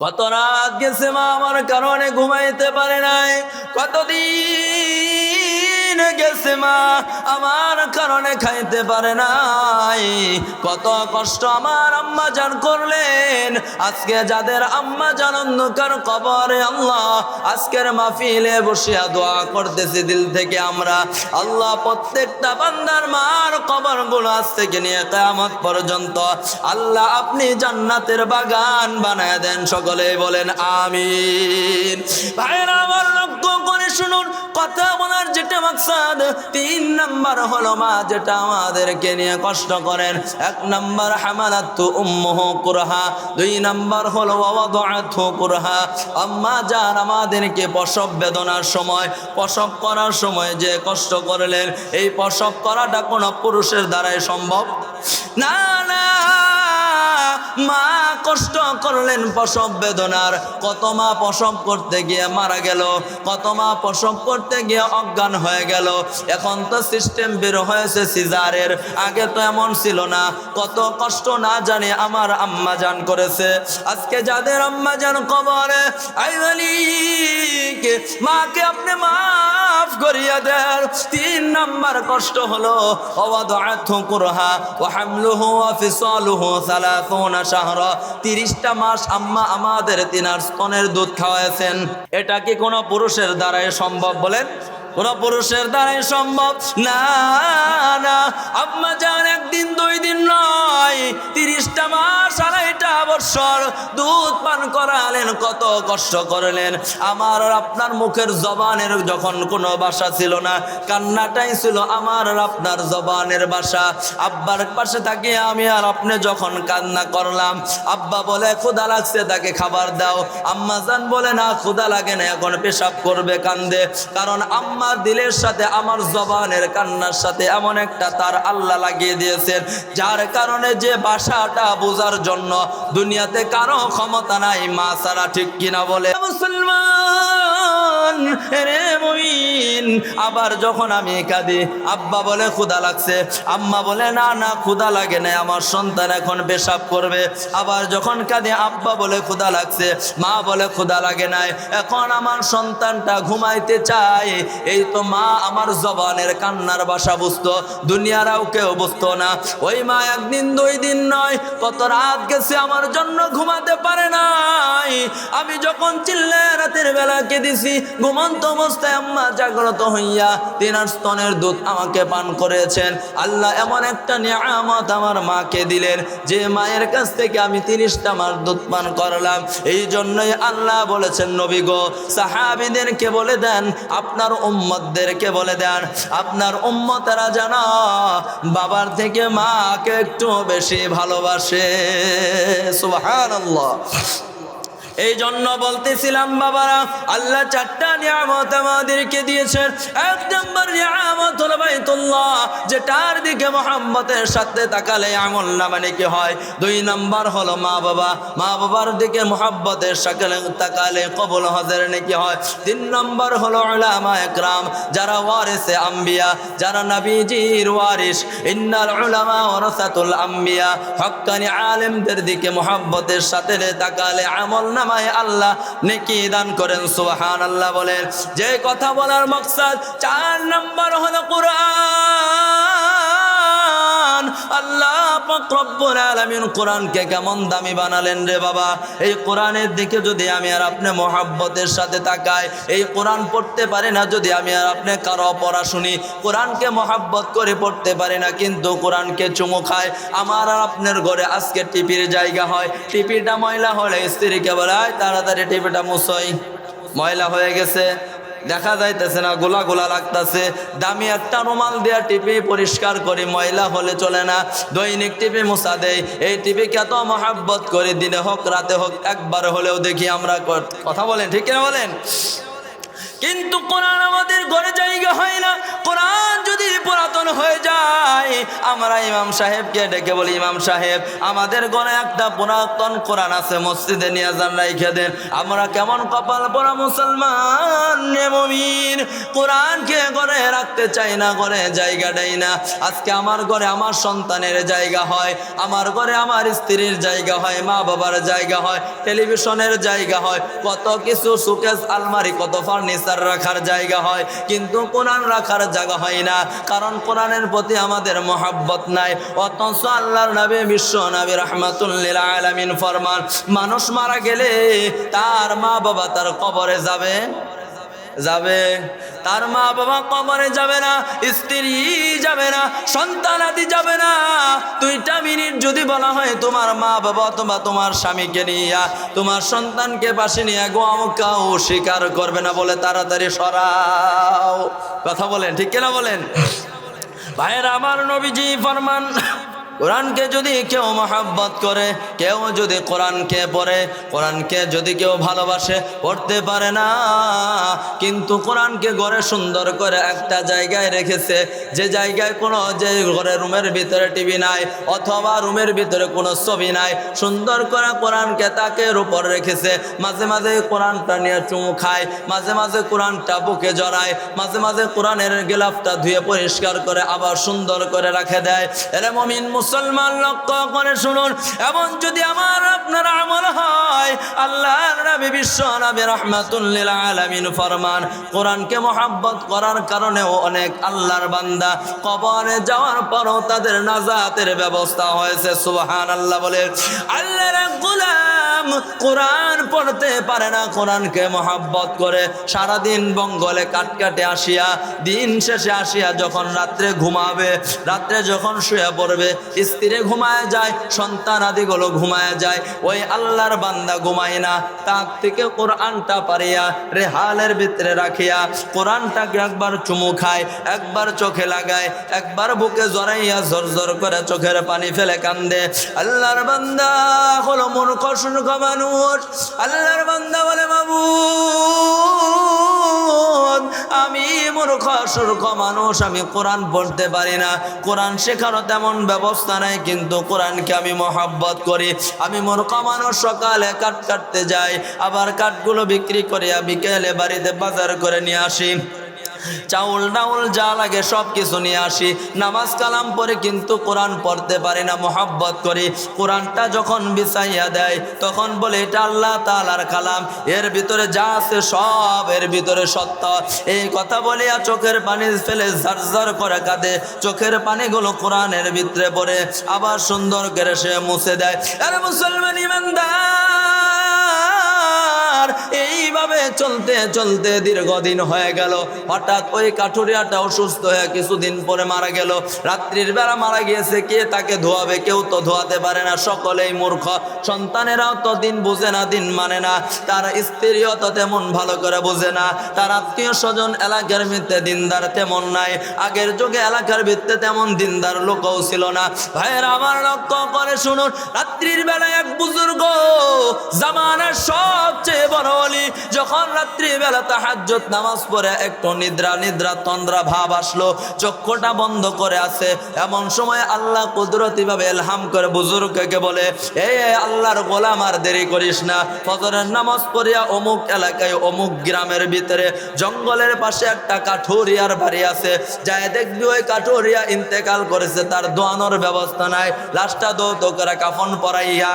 কত রাত গেছে মা আমার কারণে ঘুমাইতে পারে নাই, কতদিন গেছে মা আমার কারণে খাইতে পারে নাই। কত কষ্ট আমার আম্মা জান করলেন। আজকে যাদের আম্মা জান অন্ধকার কবরে, আল্লাহ আজকের মাহফিলে বসিয়া দোয়া করতেছি দিল থেকে আমরা, আল্লাহ প্রত্যেকটা বান্দার মার কবরগুলো আজ থেকে নিয়ে কিয়ামত পর্যন্ত আল্লাহ আপনি জান্নাতের বাগান বানায় দেন। সকলে বলেন আমিন। ভাইরা আমার লক্ষ্য করে শুনুন, কথা বলার যেটা মাকসাদ, 3 নাম্বার হলো মা যেটা আমাদেরকে নিয়ে কষ্ট করেন। 1 নাম্বার হামালাতু উম্মুহু কুরহা, 2 নাম্বার হলো ওয়াদাআতহু কুরহা। আম্মা জান আমাদেরকে প্রসব বেদনার সময়, প্রসব করার সময় যে কষ্ট করলেন, এই প্রসব করাটা কোনো পুরুষের দ্বারাই সম্ভব না। না, মা কষ্ট করলেন প্রসব বেদনার। কত মা প্রসব করতে গিয়ে মারা গেল, কত মা প্রসব করতে গিয়ে অজ্ঞান হয়ে গেল। এখন তো সিস্টেম বের হয়েছে সিজারের, আগে তো এমন ছিল না। কত কষ্ট না জানি আমার আম্মা জান করেছে। আজকে যাদের আম্মা জান কবরে, আই মালিক মাকে আপনি মাফ করিয়া দেন। 3 নাম্বার কষ্ট হলো ওয়াদাআতহু কুরহা ওয়া হামলুহু ওয়া ফিসালুহু 30 শাহরা, 30টা মাস আম্মা আমাদের তিনার স্তনের দুধ খাওয়াইছেন। এটা কি কোনো পুরুষের দ্বারাই সম্ভব? বলেন, কোন পুরুষের দ্বারাই সম্ভব না। না, আম্মা জান 1 দিন 2 দিন নয়, 30টা মাস 2.5 বছর দুধ পান করালেন। কত কষ্ট করলেন। আমার আর আপনার মুখের জবানের যখন কোনো ভাষা ছিল না, কান্নাটাই ছিল আমার আর আপনার জবানের ভাষা। আব্বার পাশে থাকি আমি আর আপনি যখন কান্না করলাম, আব্বা বলে ক্ষুধা লাগছে তাকে খাবার দাও, আম্মা জান বলে না ক্ষুধা লাগে না, এখন পেশাব করবে, কান্দে। কারণ আম্মার দিলের সাথে আমার জবানের কান্নার সাথে এমন একটা তার আল্লাহ লাগিয়ে দিয়েছেন, যার কারণে যে ভাষাটা বোঝার জন্য দুনিয়াতে কারো ক্ষমতা নাই মা ছাড়া। ঠিক কিনা বলে মুসলমান রে মুমিন? আবার যখন আমি কাঁদি, আব্বা বলে ক্ষুধা লাগছে, আম্মা বলে না না ক্ষুধা লাগে না, আমার সন্তান এখন পেশাব করবে। আবার যখন কাঁদি, আব্বা বলে ক্ষুধা লাগছে, মা বলে ক্ষুধা লাগে নাই, এখন আমার সন্তানটা ঘুমাইতে চায়। এই তো মা আমার জবানের কান্নার ভাষা বুঝতো, দুনিয়ারাও কেউ বুঝতো না। ওই মা 1 দিন 2 দিন নয়, কত রাত গেছে আমার জন্য ঘুমাতে পারে নাই। আমি যখন চিল্লে রাতের বেলা কেঁদেছি, ঘুমন্ত অবস্থায় আম্মা জাগ্রত হইয়া তিনার স্তনের দুধ আমাকে পান করেছেন। আল্লাহ এমন একটা নিয়ামত আমার মাকে দিলেন, যে মায়ের কাছ থেকে আমি 30টা মাস দুধ পান করলাম। এই জন্যই আল্লাহ বলেছেন, নবী গো সাহাবীদেরকে বলে দেন, আপনার উম্মতদেরকে বলে দেন, আপনার উম্মতেরা যেন বাবার থেকে মাকে একটু বেশি ভালোবাসে। সুবহানাল্লাহ। এই জন্য বলতেছিলাম বাবারা, আল্লাহ 4টা নিয়ামত আমাদেরকে দিয়েছেন। 1 নম্বর নিয়ামত হলো বাইতুল্লাহ, যেটার দিকে মুহাম্মতের সাথে তাকালে আমল নামা নেকি হয়। 2 নম্বর হলো মা বাবা, মা বাবার দিকে মুহাব্বতের সাথে তাকালে কবুল হজের নেকি হয়। 3 নম্বর হলো উলামা ইকরাম, যারা ওয়ারিসে আম্বিয়া, যারা নবীজির ওয়ারিস। ইন্নাল উলামা ওয়ারাসাতুল আম্বিয়া, হক্কানি আলেমদের দিকে মুহাব্বতের সাথে তাকালে আমল নামায় আল্লাহ নেকি দান করেন। সুবহানাল্লাহ বলেন। যে কথা বলার মাকসাদ, 4 নম্বর হলো কোরআন। আল্লাহ পাক রব্বুল আলামিন কোরআনকে কেমন দামি বানালেন রে বাবা। এই কোরআনের দিকে যদি আমি আর আপনি মোহাব্বতের সাথে তাকাই, এই কোরআন পড়তে পারি না যদি আমি আর আপনি কারো পড়া শুনি, কোরআনকে মোহাব্বত করে পড়তে পারি না কিন্তু কোরআনকে চুমু খায়। আমার আর আপনার ঘরে আজকে টিপির জায়গা হয়, টিপিটা ময়লা হলে স্ত্রীকে বলে তাড়াতাড়ি টিপিটা মুছই, ময়লা হয়ে গেছে, দেখা যাইতেছে না, গোলা গোলা লাগতেছে। দামি একটা রুমাল দিয়া টিপি পরিষ্কার করি, ময়লা হলে চলে না, দৈনিক টিপি মুছা দেয়। এই টিপি কত মহাব্বত করে, দিনে হোক রাতে হোক একবার হলেও দেখি আমরা। কথা বলেন, ঠিক কিনা বলেন? কিন্তু কোরআন আমাদের ঘরে জায়গা হয় না। কোরআন যদি পুরাতন হয়ে যায়, আমরা ইমাম সাহেবকে ডেকে বলি, ইমাম সাহেব আমাদের ঘরে একটা পুরাতন কোরআন আছে, মসজিদে নিয়ে যান রাইখে দেন। আমরা কেমন কপাল পোড়া মুসলমান মুমিন, কোরআনকে ঘরে রাখতে চাই না, ঘরে জায়গা দেয় না। আজকে আমার ঘরে আমার সন্তানের জায়গা হয়, আমার ঘরে আমার স্ত্রীর জায়গা হয়, মা বাবার জায়গা হয়, টেলিভিশনের জায়গা হয়, কত কিছু সুকেস আলমারি, কত ফার্নিচার রাখার জায়গা হয়, কিন্তু কোরআন রাখার জায়গা হয় না। কারণ কোরআনের প্রতি আমাদের মহাব্বত নাই। অথচ আল্লাহর নবী, বিশ্ব নবী রাহমাতুল লিল আলামিন ফরমান, মানুষ মারা গেলে তার মা বাবা তার কবরে যাবে, তার মা বাবা কবরে যাবে না, স্ত্রী যাবে না, সন্তান আদি যাবে না। 2টা মিনিট যদি বলা হয় তোমার মা বাবা অথবা তোমার স্বামীকে নিয়ে, তোমার সন্তানকে পাশে নিয়ে কাউ স্বীকার করবে না, বলে তাড়াতাড়ি সরাও। কথা বলেন, ঠিক কিনা বলেন? ভাইয়েরা আমার, নবীজি ফরমান, কোরআনকে যদি কেউ মহাব্বত করে, কেউ যদি কোরআনকে পড়ে, কোরআনকে যদি কেউ ভালোবাসে, পড়তে পারে না। কিন্তু কোরআনকে ঘরে সুন্দর করে একটা জায়গায় রেখেছে, যে জায়গায় কোনো, যে ঘরে রুমের ভিতরে টিভি নাই অথবা রুমের ভিতরে কোনো ছবি নাই, সুন্দর করে কোরআনকে তাকের উপর রেখেছে। মাঝে মাঝে কোরআনটা নিয়ে চুমু খায়, মাঝে মাঝে কোরআনটা বুকে জড়ায়, মাঝে মাঝে কোরআনের গিলাফটা ধুয়ে পরিষ্কার করে আবার সুন্দর করে রাখে দেয়। এরে মুমিন মুসলমান, লক্ষ্য করে শুনুন, এমন যদি আমার আপনার আমল হয়, আল্লাহর নবী বিশ্ব নবী রাহমাতুল লিল আলামিন ফরমান, কোরআনকে মহব্বত করার কারণেও অনেক আল্লাহর বান্দা কবরে যাওয়ার পরও তাদের নাজাতের ব্যবস্থা হয়েছে। সুবহানাল্লাহ বলে। আল্লাহর গোলাম কোরআন পড়তে পারে না, কোরআনকে মহব্বত করে সারাদিন বঙ্গলে কাটকাটে আসিয়া, দিন শেষে আসিয়া যখন রাত্রে ঘুমাবে, রাত্রে যখন শুয়ে পড়বে, স্ত্রী ঘুমায় যায়, সন্তান আদিগুলো ঘুমায় যায়, ওই আল্লাহর বান্দা ঘুমায় না। তার থেকে কোরআনটা পারিয়া রেহালের ভিতরে রাখিয়া কোরআনটাকে একবার চুমু খায়, একবার চোখে লাগায়, একবার বুকে জড়াইয়া ঝরঝর করে চোখের পানি ফেলে কান্দে। আল্লাহর বান্দা হলো মূর্খ শুনক মানুষ। আল্লাহর বান্দা বলে, মাবুদ আমি মূর্খ শুনক মানুষ, আমি কোরআন পড়তে পারি না, কোরআন শেখারও তেমন ব্যবস্থা নাই, কিন্তু কোরআনকে আমি মহব্বত করি। আমি মূর্খ মানুষ, সকালে কাঠ কাটতে যাই, আবার কাঠগুলো বিক্রি করিয়া বিকেলে বাড়িতে বাজার করে নিয়ে আসি, চাউল ডাউল যা লাগে সব কিছু নিয়ে আসি, নামাজ কালাম পড়ে, কিন্তু কোরআন পড়তে পারি না, মহব্বত করি। কোরআনটা যখন বিছাইয়া দেয় তখন বলে, এটা আল্লাহ তাআলার কালাম, এর ভিতরে যা আছে সব এর ভিতরে সত্য। এই কথা বলিয়া চোখের পানি ফেলে ঝরঝর করে কাঁদে, চোখের পানিগুলো কোরআনের ভিতরে পড়ে আবার সুন্দর করে সে মুছে দেয়। আরে মুসলমান ইমানদার, এইভাবে চলতে চলতে দীর্ঘদিন হয়ে গেল। হঠাৎ ওই কাঠুরিয়াটা অসুস্থ হয়ে কিছুদিন পরে মারা গেল। রাত্রির বেলা মারা গিয়েছে, কে তাকে ধোয়াবে? কেউ তো ধোয়াতে পারে না, সকলেই মূর্খ। সন্তানেরাও তো দিন বুঝে না, দিন মানে না, তার স্ত্রীও তো তেমন ভালো করে বুঝে না, তার আত্মীয় স্বজন এলাকার ভিত্তে দিনদার তেমন নাই। আগের যুগে এলাকার ভিত্তে তেমন দিনদার লোকও ছিল না। ভাইয়েরা আমার, লক্ষ্য করে শুনুন, রাত্রির বেলায় এক বুজুর্গ, জামানার সবচেয়ে বড় ওলি, যখন রাত্রিবেলা তাহাজ্জুদ নামাজ পড়ে একটু নিদ্রা তন্দ্রা ভাব আসলো, চক্ষুটা বন্ধ করে আছে, এমন সময় আল্লাহ কুদরতি ভাবে ইলহাম করে বুজুর্গকে বলে, এ আল্লাহর গোলাম, আর দেরি করিস না, ফজরের নামাজ পড়িয়া অমুক এলাকায় অমুক গ্রামের ভিতরে জঙ্গলের পাশে একটা কাঠুরিয়ার বাড়ি আছে, যাই দেখবি ওই কাঠুরিয়া ইন্তেকাল করেছে, তার দোয়ানোর ব্যবস্থা নাই, লাশটা দৌত করে কাফন পরাইয়া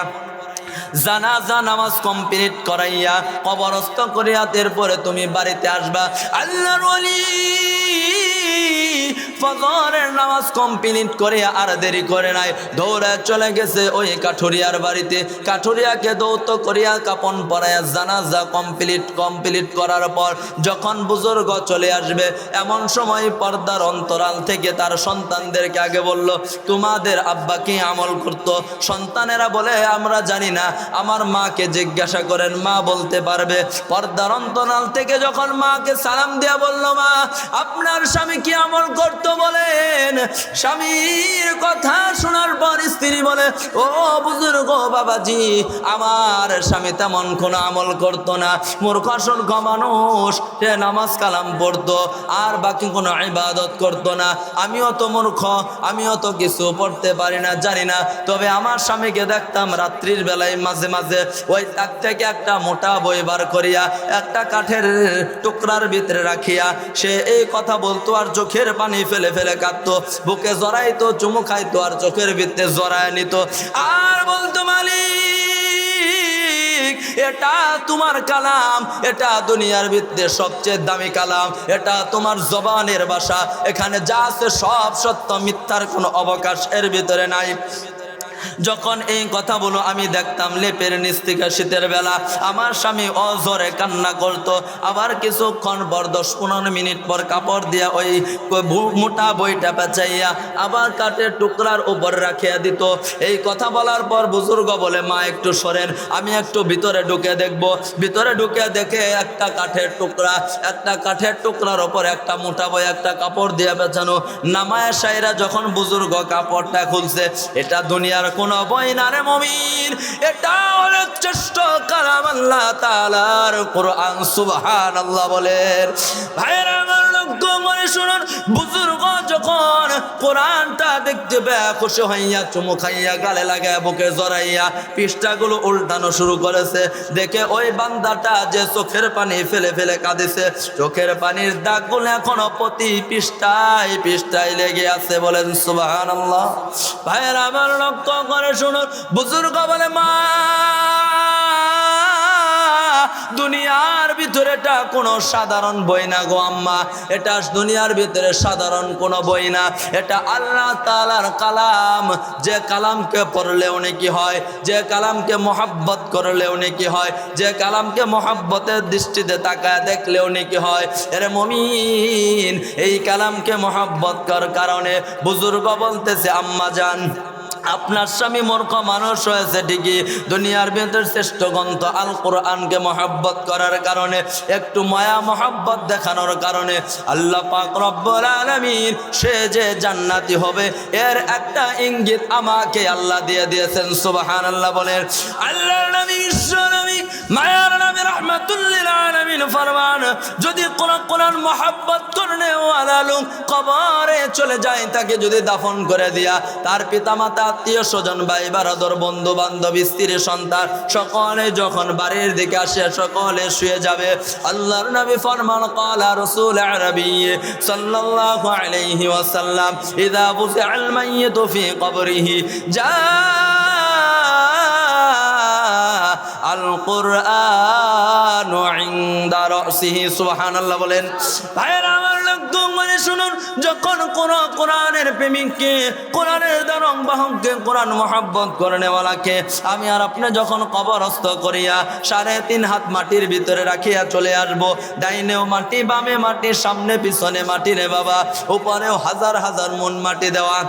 জানাজা নামাজ কমপ্লিট করাইয়া কবরস্থ করিয়া এরপরে তুমি বাড়িতে আসবা। আল্লাহর ওলি ফজরের নামাজ কমপ্লিট করিয়া আর দেরি করে নাই, দৌড়ে চলে গেছে ওই কাঠুরিয়ার বাড়িতে। কাঠুরিয়াকে দৌত করিয়া কাপন পরাইয়া জানাজা কমপ্লিট করার পর যখন বুজুর্গ চলে আসবে, এমন সময় পর্দার অন্তরাল থেকে তার সন্তানদেরকে আগে বলল, তোমাদের আব্বা কি আমল করত? সন্তানেরা বলে, আমরা জানি না, আমার মাকে জিজ্ঞাসা করেন, মা বলতে পারবে। পর্দার অন্তরাল থেকে যখন মাকে সালাম দিয়া বলল, মা আপনার স্বামী কি আমল করত? বলেন স্বামীর কথা শোনার পর স্ত্রী বলে, ও বুজুর্গ বাবাজি, আমার স্বামী তেমন কোনো আমল করতো না, মূর্খ অসংখ্য মানুষ, সে নামাজ কালাম পড়তো আর বাকি কোনো ইবাদত করতো না। আমিও তো মূর্খ, আমিও তো কিছু পড়তে পারি না, জানি না। তবে আমার স্বামীকে দেখতাম রাত্রির বেলায় মাঝে মাঝে ওই তাক থেকে একটা মোটা বই বার করিয়া একটা কাঠের টুকরার ভিতরে রাখিয়া সে এই কথা বলতো আর চোখের পানি ফেলে ফেলে কাঁদতো, বুকে জড়াইতো, চুমু খাইতো আর চোখের ভিতরে জড়ায় নিত আর বলতো, মালিক এটা তোমার কালাম, এটা দুনিয়ার ভিতরে সবচেয়ে দামি কালাম, এটা তোমার জবানের ভাষা, এখানে যা আছে সব সত্য, মিথ্যার কোনো অবকাশ এর ভিতরে নাই। যখন এই কথা বলো আমি দেখতাম লেপের নিচ থেকে শীতের বেলা আমার স্বামী অজরে কান্না করতো, আবার কিছুক্ষণ পর 10-15 মিনিট পর কাপড় দিয়া ওই মোটা বইটা পেঁচাইয়া আবার কাঠের টুকরার উপর রাখিয়া দিত। এই কথা বলার পর বুজুর্গ বলে, মা একটু সরেন, আমি একটু ভিতরে ঢুকে দেখব। ভিতরে ঢুকে দেখে একটা কাঠের টুকরার ওপর একটা মোটা বই, একটা কাপড় দিয়া পেঁচানো। নামায়া সাইরা যখন বুজুর্গ কাপড়টা খুলছে, এটা দুনিয়ার কোন বই না রে মুমিন, এটা হলো শ্রেষ্ঠ কালাম আল্লাহ তাআলার কোরআন। সুবহানাল্লাহ বলেন। ভাইরা আমার লক্ষ্য করে শুনুন, বুজুর্গ যখন কোরআনটা দেখতে পেয়ে খুশি হইয়া চুমু খাইয়া গালে লাগায় বুকে জড়াইয়া পৃষ্ঠাগুলো উল্টানো শুরু করেছে, দেখে ওই বান্দাটা যে চোখের পানি ফেলে ফেলে কাঁদিছে, চোখের পানির দাগগুলো এখনো প্রতি পৃষ্ঠায় লেগে আছে। বলেন সুবহানাল্লাহ। ভাইরা আমার লক্ষ্য করে শুনুন, বুজুর্গ বলে, মা দুনিয়ার ভিতরে এটা কোনো সাধারণ বই না গো আম্মা, এটা দুনিয়ার ভিতরে সাধারণ কোনো বই না, এটা আল্লাহ তাআলার কালাম। যে কালামকে পড়লেও নেকি হয়, যে কালামকে মহব্বত করলেও নেকি হয়, যে কালামকে মহব্বতের দৃষ্টিতে তাকায় দেখলেও নেকি হয়। এর মুমিন, এই কালামকে মহব্বত করার কারণে বুজুর্গ বলতেছে, আম্মা জান আপনার স্বামী মূর্খ মানুষ হয়েছে ঠিকই, দুনিয়ার ভিতর শ্রেষ্ঠ গ্রন্থ আল কোরআনকে মহব্বত করার কারণে, একটু মায়া মহব্বত দেখানোর কারণে আল্লাহ পাক রব্বুল আলামিন সে যে জান্নাতি হবে এর একটা ইঙ্গিত আমাকে আল্লাহ দিয়ে দিয়েছেন। সুবহানাল্লাহ বলেন। আল্লাহর নবী বিশ্বনবী মায়ার নবী রাহমাতুল লিল আলামিন ফরমান, যদি কোরআন মহব্বত করনে ওয়ালা লোক কবরে চলে যায়, তাকে যদি দাফন করে দিয়া তার পিতামাতা, আত্মীয় স্বজন, ভাই বারাদর, বন্ধু বান্ধব, স্ত্রী সন্তান সকলে যখন বাড়ির দিকে আসে সকলে শুয়ে যাবে, আল্লাহর নবী ফরমান, ক্বালা রাসূল আরবী সাল্লাল্লাহু আলাইহি ওয়াসাল্লাম, ইযা বুযিআল মাইয়িতু ফি কবরিহি জা আল কুরআনু ইনদা রাসিহি। সুবহানাল্লাহ বলেন। ভাইরা আমার লক্ষ্য করে শুনুন, যখন কোরআনের প্রেমিককে, কোরআনের দারং বাহককে, কোরআন মহব্বত করনেওয়ালাকে আমি আর আপনি যখন কবরস্থ করিয়া 3.5 হাত মাটির ভিতরে রাখিয়া চলে আসবো, ডাইনেও মাটি, বামে মাটি, সামনে পিছনে মাটি রে বাবা, উপরেও হাজার হাজার মন মাটি দেওয়া,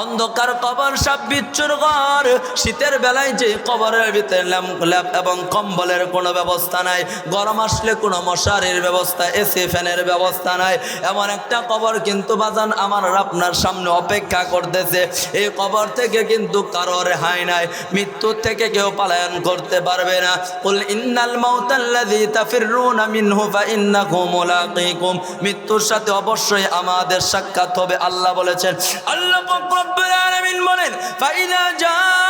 অন্ধকার কবর, সব বিচ্ছুর ঘর। শীতের বেলায় যে কবরের ভিতরে ল্যাম্প এবং কম্বলের কোনো ব্যবস্থা নাই, গরম আসলে কোনো মশারির ব্যবস্থা, এসি ফ্যানের ব্যবস্থা নাই, এমন একটা কবর কিন্তু বাজান আমার আপনার সামনে অপেক্ষা করতেছে। এই কবর থেকে কিন্তু কারো রেহাই নাই, মৃত্যু থেকে কেউ পলায়ন করতে পারবে না। কুল ইন্নাল মাউতাল্লাযী তাফিররুনা মিনহু ফাইন্নাহু মুলাকীকুম, মৃত্যুর সাথে অবশ্যই আমাদের সাক্ষাৎ হবে আল্লাহ বলেছেন। আল্লাহ রব্বুল আলামিন বলেন, ফাইদা জাআ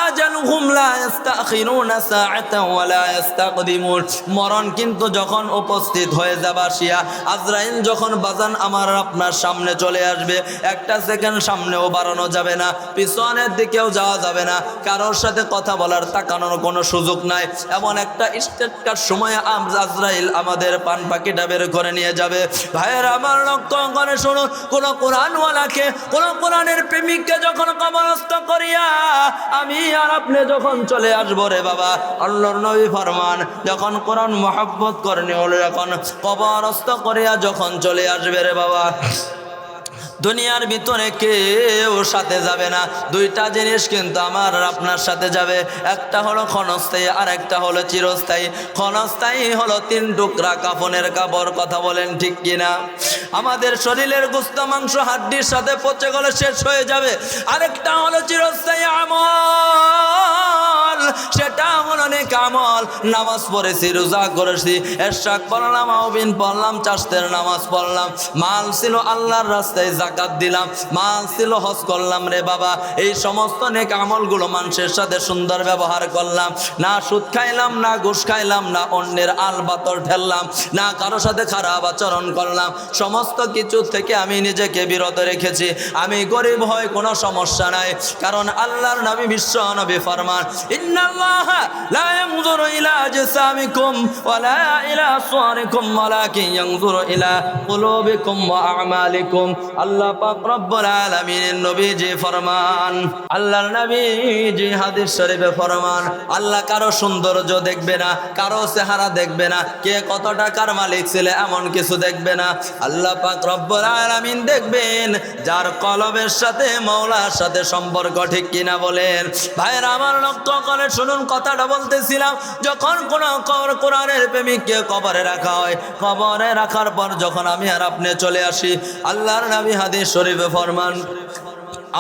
আজালুহুম লা ইস্তাখিরুনা সাআতান ওয়া লা ইস্তাকদিমুন, মরণ কিন্তু যখন উপস্থিত হয়ে যাবে, আসিয়া আজরাইল যখন বাজান আমার আপনার সামনে চলে আসবে, একটা সেকেন্ড সামনেও বাড়ানো যাবে না, পিছনের দিকেও যাওয়া যাবে না, কারোর সাথে কথা বলার তাকানোর কোনো সুযোগ নাই। এমন একটা স্টেটকার সময় আজরাইল আমাদের পান পাখিটা বের করে নিয়ে যাবে। ভাইয়ের আমার লক্ষ্য করে শুনুন, কোন কোরআনওয়ালাকে, কোন কোরআনের প্রেমিককে যখন কবরস্থ করিয়া আমি আর আপনি যখন চলে আসবো রে বাবা, আল্লাহর নবী ফরমান, যখন কোরআন মহব্বত করনি হলো, যখন কবরস্থ করিয়া যখন চলে আসবে রে বাবা, দুনিয়ার ভিতরে কেউ সাথে যাবে না, দুইটা জিনিস কিন্তু আমার আর আপনার সাথে যাবে। একটা হলো ক্ষণস্থায়ী আর একটা হলো চিরস্থায়ী। ক্ষণস্থায়ী হলো 3 টুকরা কাফনের কাপড়, কথা বলেন ঠিক কিনা? আমাদের শরীরের গোশত মাংস হাড্ডির সাথে পচে গেলে শেষ হয়ে যাবে। আরেকটা হলো চিরস্থায়ী আমল, সেটা হলো নেক আমল। নামাজ পড়েছি, রোজা করেছি, ইশরাক পড়লাম, আউবিন পড়লাম, চাষতের নামাজ পড়লাম, মাল ছিল আল্লাহর রাস্তায় যাকাত দিলাম, মাল ছিল হজ করলাম রে বাবা। এই সমস্ত নেক আমলগুলো মানুষের সাথে সুন্দর ব্যবহার করলাম, না সুদ খাইলাম, না ঘুষ খাইলাম, না অন্যের আল বাতর ঠেললাম, না কারোর সাথে খারাপ আচরণ করলাম। সমস্ত কিছু থেকে আমি নিজেকে বিরত রেখেছি। আমি গরিব হয় কোনো সমস্যা নাই, কারণ আল্লাহর নবী বিশ্ব নবী ফরমান, ইন্নাল্লাহা লা ইয়ানজুরু ইলা আজসামিকুম ওয়ালা ইলা সুওয়ারিকুম ওয়ালাকিন ইয়ানজুরু ইলা কুলুবিকুম ওয়া আমালিকুম। আল্লাহ পাক রব্বুল আলামিনের নবীজি ফরমান, আল্লাহর নবীজি হাদিস শরীফে ফরমান, আল্লাহ কারো সৌন্দর্য দেখবে না, কারো চেহারা দেখবে না, কে কত টাকার মালিক ছিল এমন কিছু দেখবে না। আল্লাহ পাক রব্বুল আলামিন দেখবেন যার কলবের সাথে মওলার সাথে সম্পর্ক, ঠিক কিনা বলেন? ভাইরা আমার লক্ষ্য করে শুনুন, কথাটা বলতেছিলাম, যখন কোনো কোরআনের প্রেমিককে কবরে রাখা হয়, কবরে রাখার পর যখন আমি আর আপনি চলে আসি, আল্লাহর নবী হাদিস শরীফে ফরমান,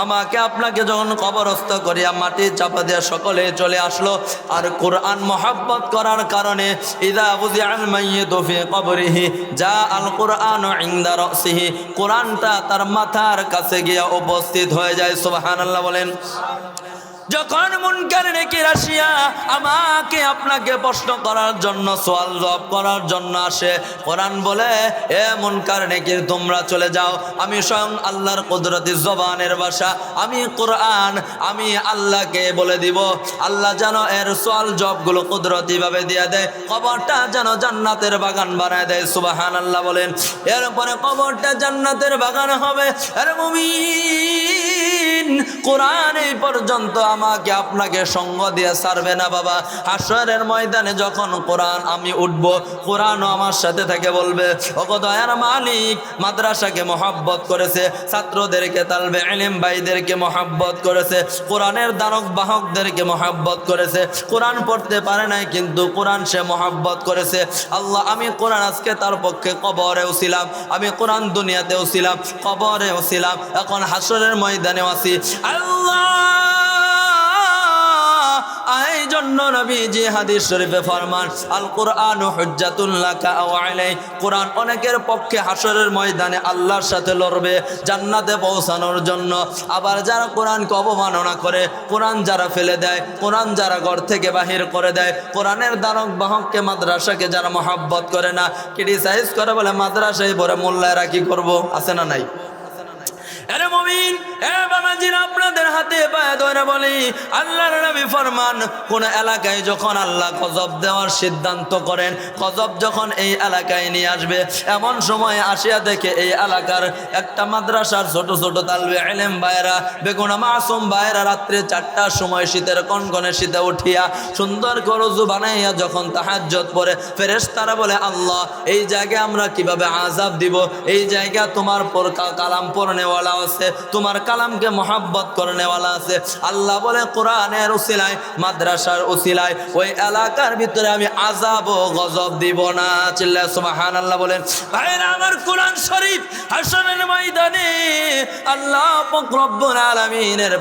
আমাকে আপনাকে যখন কবরস্থ করিয়া মাটি চাপা দিয়া সকলে চলে আসলো, আর কোরআন মহাব্বত করার কারণে ইদা বুজিআল মাইয়িতু ফি কবরিহি যা আল কুরআনু ইনদা রাসিহি, কোরআনটা তার মাথার কাছে গিয়া উপস্থিত হয়ে যায়। সুবহানাল্লাহ বলেন। যখন মুনকার নেকির আসিয়া আমাকে আপনাকে প্রশ্ন করার জন্য, সওয়াল জবাব করার জন্য আসে, কোরআন বলে, এ মুনকার নেকির তোমরা চলে যাও, আমি স্বয়ং আল্লাহর কুদরতি জবানের ভাষা, আমি কোরআন, আমি আল্লাহকে বলে দিব, আল্লাহ যেন এর সওয়াল জবাবগুলো কুদরতি ভাবে দিয়ে দেয়, কবরটা যেন জান্নাতের বাগান বানায় দেয়। সুবহানাল্লাহ বলেন। এরপরে কবরটা জান্নাতের বাগান হবে। আরে মুমিন, কোরআন এই পর্যন্ত আমাকে আপনাকে সঙ্গ দিয়ে ছাড়বে না বাবা। হাসরের ময়দানে যখন কোরআন আমি উঠবো, কোরআনও আমার সাথে থেকে বলবে, ওগো দয়ার মালিক, মাদ্রাসাকে মহব্বত করেছে, ছাত্রদেরকে, তালবে ইলম ভাইদেরকে মহব্বত করেছে, কোরআনের দানক বাহকদেরকে মহব্বত করেছে, কোরআন পড়তে পারে নাই কিন্তু কোরআন সে মহব্বত করেছে। আল্লাহ, আমি কোরআন আজকে তার পক্ষে কবরেও ছিলাম, আমি কোরআন দুনিয়াতেও ছিলাম, কবরেও ছিলাম, এখন হাসরের ময়দানেও আছি। আল্লাহ, এই জন্য নবীজি হাদিস শরীফে ফরমান, আল কুরআনু হুজ্জাতুল লাকা আও আলাইক, কোরআন অনেকের পক্ষে হাসরের ময়দানে আল্লাহর সাথে লড়বে জান্নাতে পৌঁছানোর জন্য। আবার যারা কোরআনকে অবমাননা করে, কোরআন যারা ফেলে দেয়, কোরআন যারা ঘর থেকে বাহির করে দেয়, কোরআনের দানক বাহককে, মাদ্রাসাকে যারা মহব্বত করে না, ক্রিটিসাইজ করে, বলে মাদ্রাসায় পড়ে মোল্লায়রা কি করব, আছে না নাই? আরে মুমিন, এ বাবাজিরা, আপনাদের হাতে পায়ে ধরে বলি, আল্লাহর নবী ফরমান, কোন এলাকায় যখন আল্লাহ গজব দেওয়ার সিদ্ধান্ত করেন, গজব যখন এই এলাকায় নিয়ে আসবে, এমন সময় আসিয়া দেখে এই এলাকার একটা মাদ্রাসার ছোট ছোট তালবে ইলম ভাইরা, বেগুনা মাসুম ভাইরা রাত্রে 4টার সময় শীতের কনকনে শীতে উঠিয়া সুন্দর করে ওযু বানাইয়া যখন তাহাজ্জুদ পড়ে, ফেরেশতারা বলে, আল্লাহ, এই জায়গায় আমরা কিভাবে আযাব দিব? এই জায়গা তোমার কালাম পড়নেওয়ালা আছে, তোমার কালামকে মহব্বত করনেওয়ালা আছে। আল্লাহ বলে, কোরআনের উসিলায়, মাদ্রাসার উসিলায় ওই এলাকার ভিতরে আমি আযাব ও গজব দিব না। চিল্লায় সুবহানাল্লাহ বলেন। ভাইরা আমার, কোরআন শরীফ হাসরের ময়দানে আল্লাহ পাক রব্বুল আলামিনের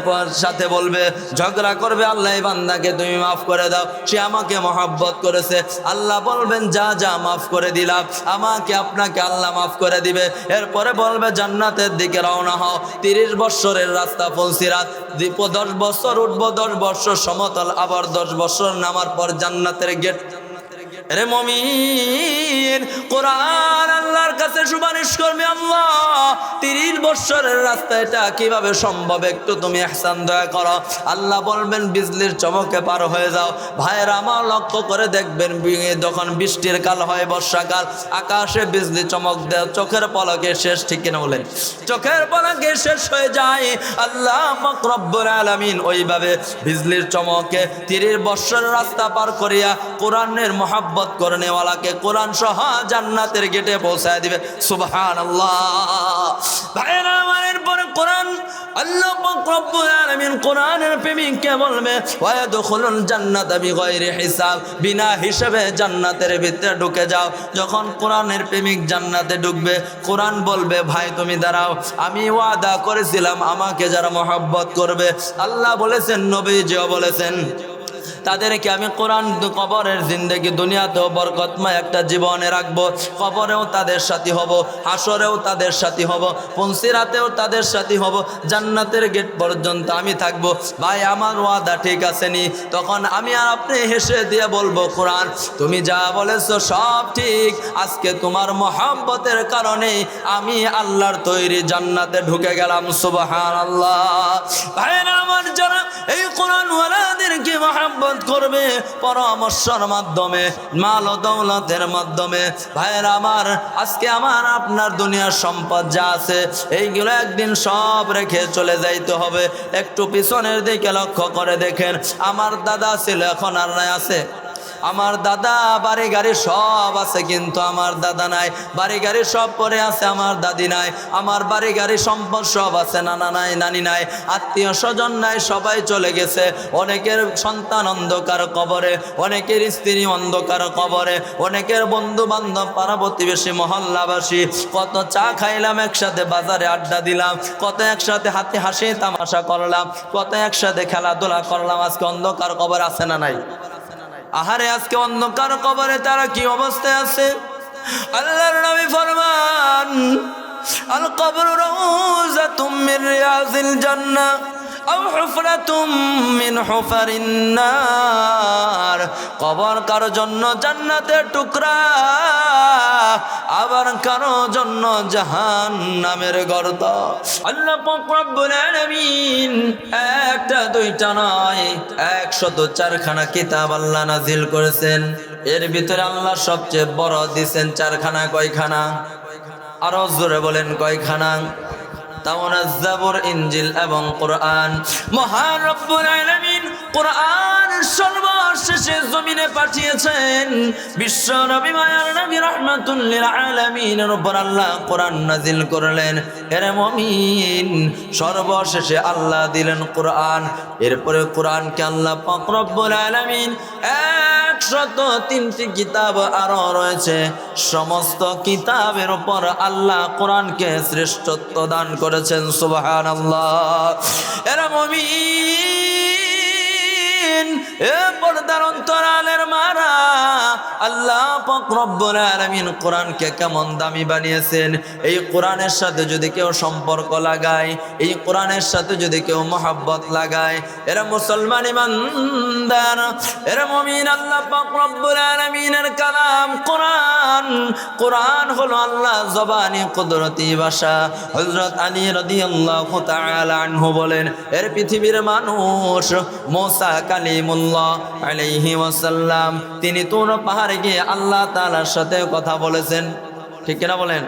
সাথে বলবে, ঝগড়া করবে, আল্লাহ এই বান্দাকে তুমি মাফ করে দাও, সে আমাকে মহব্বত করেছে। আল্লাহ বলবেন, যা যা মাফ করে দিলাম, আমাকে আপনাকে আল্লাহ মাফ করে দিবে। এরপরে বলবে, জান্নাতের দিকে রওনা হও, 30 বছরের রাস্তা ফলসিরাত, 10 বছর উঠবো, 10 বছর সমতল, আবার 10 বছর নামার পর জান্নাতের গেট। রে মুমিন, কোরআন আল্লাহর কাছে সুপারিশ করবে, আল্লাহ, 30 বছরের রাস্তা, এটা কিভাবে সম্ভব? একটু তুমি ইহসান দয়া করো। আল্লাহ বলবেন, বিজলির চমকে পার হয়ে যাও। ভাইয়েরা আমার, লক্ষ্য করে দেখবেন, যখন বৃষ্টির কাল হয়, বর্ষাকাল, আকাশে বিজলি চমক দেয়, চোখের পলকে শেষ, ঠিক কিনা বলেন? চোখের পলকে শেষ হয়ে যায়। আল্লাহ পাক রব্বুল আলামিন ওইভাবে বিজলির চমকে 30 বছরের রাস্তা পার করিয়া কোরআনের মহব্বত মহব্বত করনেওয়ালাকে কোরআন সহ জান্নাতের গেটে পৌঁছায় দিবে। সুবহানাল্লাহ। ভাইরা আমার, এরপরে কোরআন আল্লাহ পাক রব্বুল আলামিন কোরআনের প্রেমিককে বলবে ওয়ায়াদখুলুল জান্নাতা বিগাইরি হিসাব, বিনা হিসাবে জান্নাতের ভিতরে ঢুকে যাও। যখন কোরআনের প্রেমিক জান্নাতে ঢুকবে, কোরআন বলবে ভাই তুমি দাঁড়াও, আমি ওয়াদা করেছিলাম আমাকে যারা মহব্বত করবে, আল্লাহ বলেছেন, নবীজিও বলেছেন, তাদেরকে আমি কোরআন কবরের জিন্দেগি দুনিয়াতেও বরকতময় একটা জীবনে রাখবো, কবরেও তাদের সাথী হব, হাসরেও তাদের সাথী হব, পুনসিরাতেও তাদের সাথী হব, জান্নাতের গেট পর্যন্ত আমি থাকবো। ভাই আমার ওয়াদা ঠিক আছে নি? তখন আমি আর আপনি হেসে দিয়ে বলবো কোরআন তুমি যা বলেছো সব ঠিক, আজকে তোমার মহব্বতের কারণে আমি আল্লাহর তৈরি জান্নাতে ঢুকে গেলাম। সুবহানাল্লাহ। ভাইরা আমার, যারা এই কোরআন ওয়ালাদেরকে মহব্বত করবে পরামর্শের মাধ্যমে, মাল ও দৌলতের মাধ্যমে, ভাইরা আমার, আজকে আমার আপনার দুনিয়ার সম্পদ যা আছে এইগুলো একদিন সব রেখে চলে যাইতে হবে। একটু পিছনের দিকে লক্ষ্য করে দেখেন, আমার দাদা ছিল, এখন আর নাই আছে? আমার দাদা বাড়ি গাড়ি সব আছে, কিন্তু আমার দাদা নাই। বাড়ি গাড়ি সব পরে আছে, আমার দাদি নাই। আমার বাড়ি গাড়ি সম্পদ সব আছে, নানা নাই, নানি নাই, আত্মীয় স্বজন নাই, সবাই চলে গেছে। অনেকের সন্তান অন্ধকার কবরে, অনেকের স্ত্রী অন্ধকার কবরে, অনেকের বন্ধু বান্ধব, পাড়া প্রতিবেশী, মহল্লাবাসী, কত চা খাইলাম একসাথে, বাজারে আড্ডা দিলাম, কত একসাথে হাতে হাসি তামাশা করলাম, কত একসাথে খেলাধুলা করলাম, আজকে অন্ধকার কবর আছে না নাই? আহারে, আজকে অন্ধকার কবরে তারা কি অবস্থায় আছে? আল্লাহর নবী ফরমান আল কবর রাউযাতুম মিন রিয়াজিল জান্নাহ আও হুফরাতুম মিন হুফারিন নার। কবর কারো জন্য জান্নাতের টুকরা, আবার কারো জন্য জাহান্নামের গর্ত। আল্লাহ পাক রব্বুল আলামিন একটা দুইটা নয়, 104 খানা কিতাব আল্লাহ নাজিল করেছেন। এর ভিতরে আল্লাহ সবচেয়ে বড় দিয়েছেন 4 খানা। কয়খানা? আরো জোরে বলেন, কয়খানা? তাওরাত, জাবুর, ইনজিল এবং কোরআন। মহান রব্বুল আলামিন কোরআন সর্বশেষে জমিনে পাঠিয়েছেন। বিশ্ব নবী, মায়ার নবী, রাহমাতুল লিল আলামিনের উপর আল্লাহ কোরআন নাজিল করলেন। এর মুমিন, সর্বশেষে আল্লাহ দিলেন কোরআন। এরপরে কোরআনকে আল্লাহ পাক রব্বুল আলামিন 103টি কিতাব আরো রয়েছে, সমস্ত কিতাবের উপর আল্লাহ কোরআনকে শ্রেষ্ঠত্ব দান করেছেন। সুবহানাল্লাহ। এরা মুমিন, এ পর্দার অন্তরালের মারা, আল্লাহ পাক রব্বুল আলামিন কোরআনকে কেমন দামি বানিয়েছেন। এই কোরআনের সাথে যদি কেউ সম্পর্ক লাগায়, এই কোরআনের সাথে যদি কেউ মহব্বত লাগায়, এরা মুসলমান ইমানদার, এরা মুমিন। আল্লাহ পাক রব্বুল আলামিনের কালাম কোরআন। কোরআন হলো আল্লাহ জবানি কুদরতি ভাষা। হযরত আলী রাদিয়াল্লাহু তাআলা আনহু বলেন, এর পৃথিবীর মানুষ মুসা কালিমুল্লাহ আলাইহি ওয়াসাল্লাম, তিনি তুর পাহাড়ে গিয়ে আল্লাহ তাআলার সাথে কথা বলেছেন। ঠিক কিনা বলেন?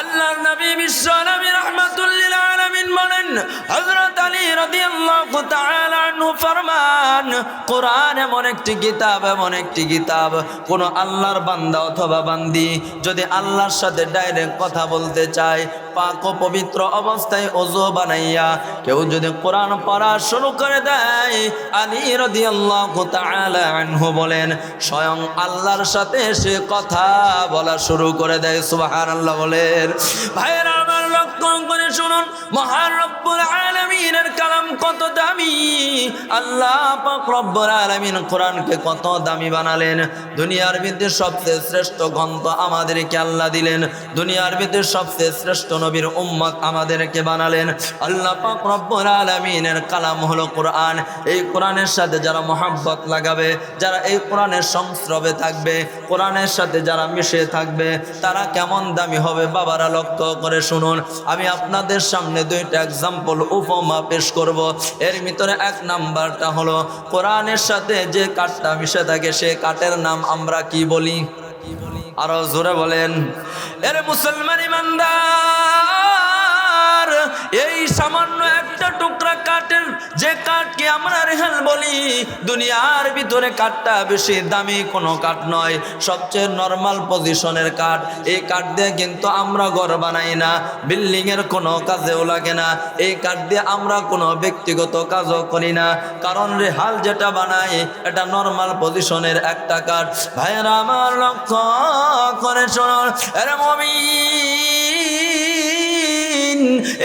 আল্লাহর নবী বিশ্ব নবী রাহমাতুল লিল আলামিন বলেন, হযরত আলী রাদিয়াল্লাহু তাআলা আনহু ফরমান, কোরআন এমন একটি কিতাব, এমন একটি কিতাব, কোন আল্লাহর বান্দা অথবা বান্দি যদি আল্লাহর সাথে ডাইরেক্ট কথা বলতে চায়, পাক ও পবিত্র অবস্থায় ওযু বানাইয়া কেউ যদি কোরআন পড়া শুরু করে দেয়, আলী রাদিয়াল্লাহু তাআলা আনহু বলেন, স্বয়ং আল্লাহর সাথে সে কথা বলা শুরু করে দেয়। সুবহানাল্লাহ বলেন। ভাইরা আমার, লক্ষ্য করে শুনুন, মহান রব্বুল আলামিনের কালাম কত দামি। আল্লাহ পাক রব্বুল আলামিন কোরআনকে কত দামি বানালেন। দুনিয়ার ভিতরে সবচেয়ে শ্রেষ্ঠ গ্রন্থ আমাদেরকে আল্লাহ দিলেন। দুনিয়ার ভিতরে সবচেয়ে শ্রেষ্ঠ নবীর উম্মত আমাদেরকে বানালেন। আল্লাহ পাক রব্বুল আলামিনের কালাম হলো কোরআন। এই কোরআনের সাথে যারা মহব্বত লাগাবে, যারা এই কোরআনের সংস্রবে থাকবে, কোরআনের সাথে যারা মিশে থাকবে, তারা কেমন দামি হবে। বাবারা, লক্ষ্য করে শুনুন, আমি আপনাদের সামনে 2টা এক্সাম্পল, উপমা পেশ করব। এর ভিতরে 1 নাম্বারটা হলো, কোরআনের সাথে যে কাঠটা মিশে থাকে সে কাঠের নাম আমরা কি বলি? আরো জোরে বলেন। এর মুসলমান ইমানদার, আমার, এই সামান্য একটা টুকরা কাঠের, যে কাঠকে আমরা রেহাল বলি, দুনিয়ার ভিতরে কাঠটা বেশি দামি কোনো কাঠ নয়, সবচেয়ে নর্মাল পজিশনের কাঠ। এই কাঠ দিয়ে কিন্তু আমরা ঘর বানাই না, বিল্ডিং এর কোনো কাজেও লাগে না, এই কাঠ দিয়ে আমরা কোনো ব্যক্তিগত কাজও করি না, কারণ রেহাল যেটা বানাই এটা নর্মাল পজিশনের একটা কাঠ। ভাইয়েরা আমার লক্ষ্য করে শোনো, আরে মুমিন,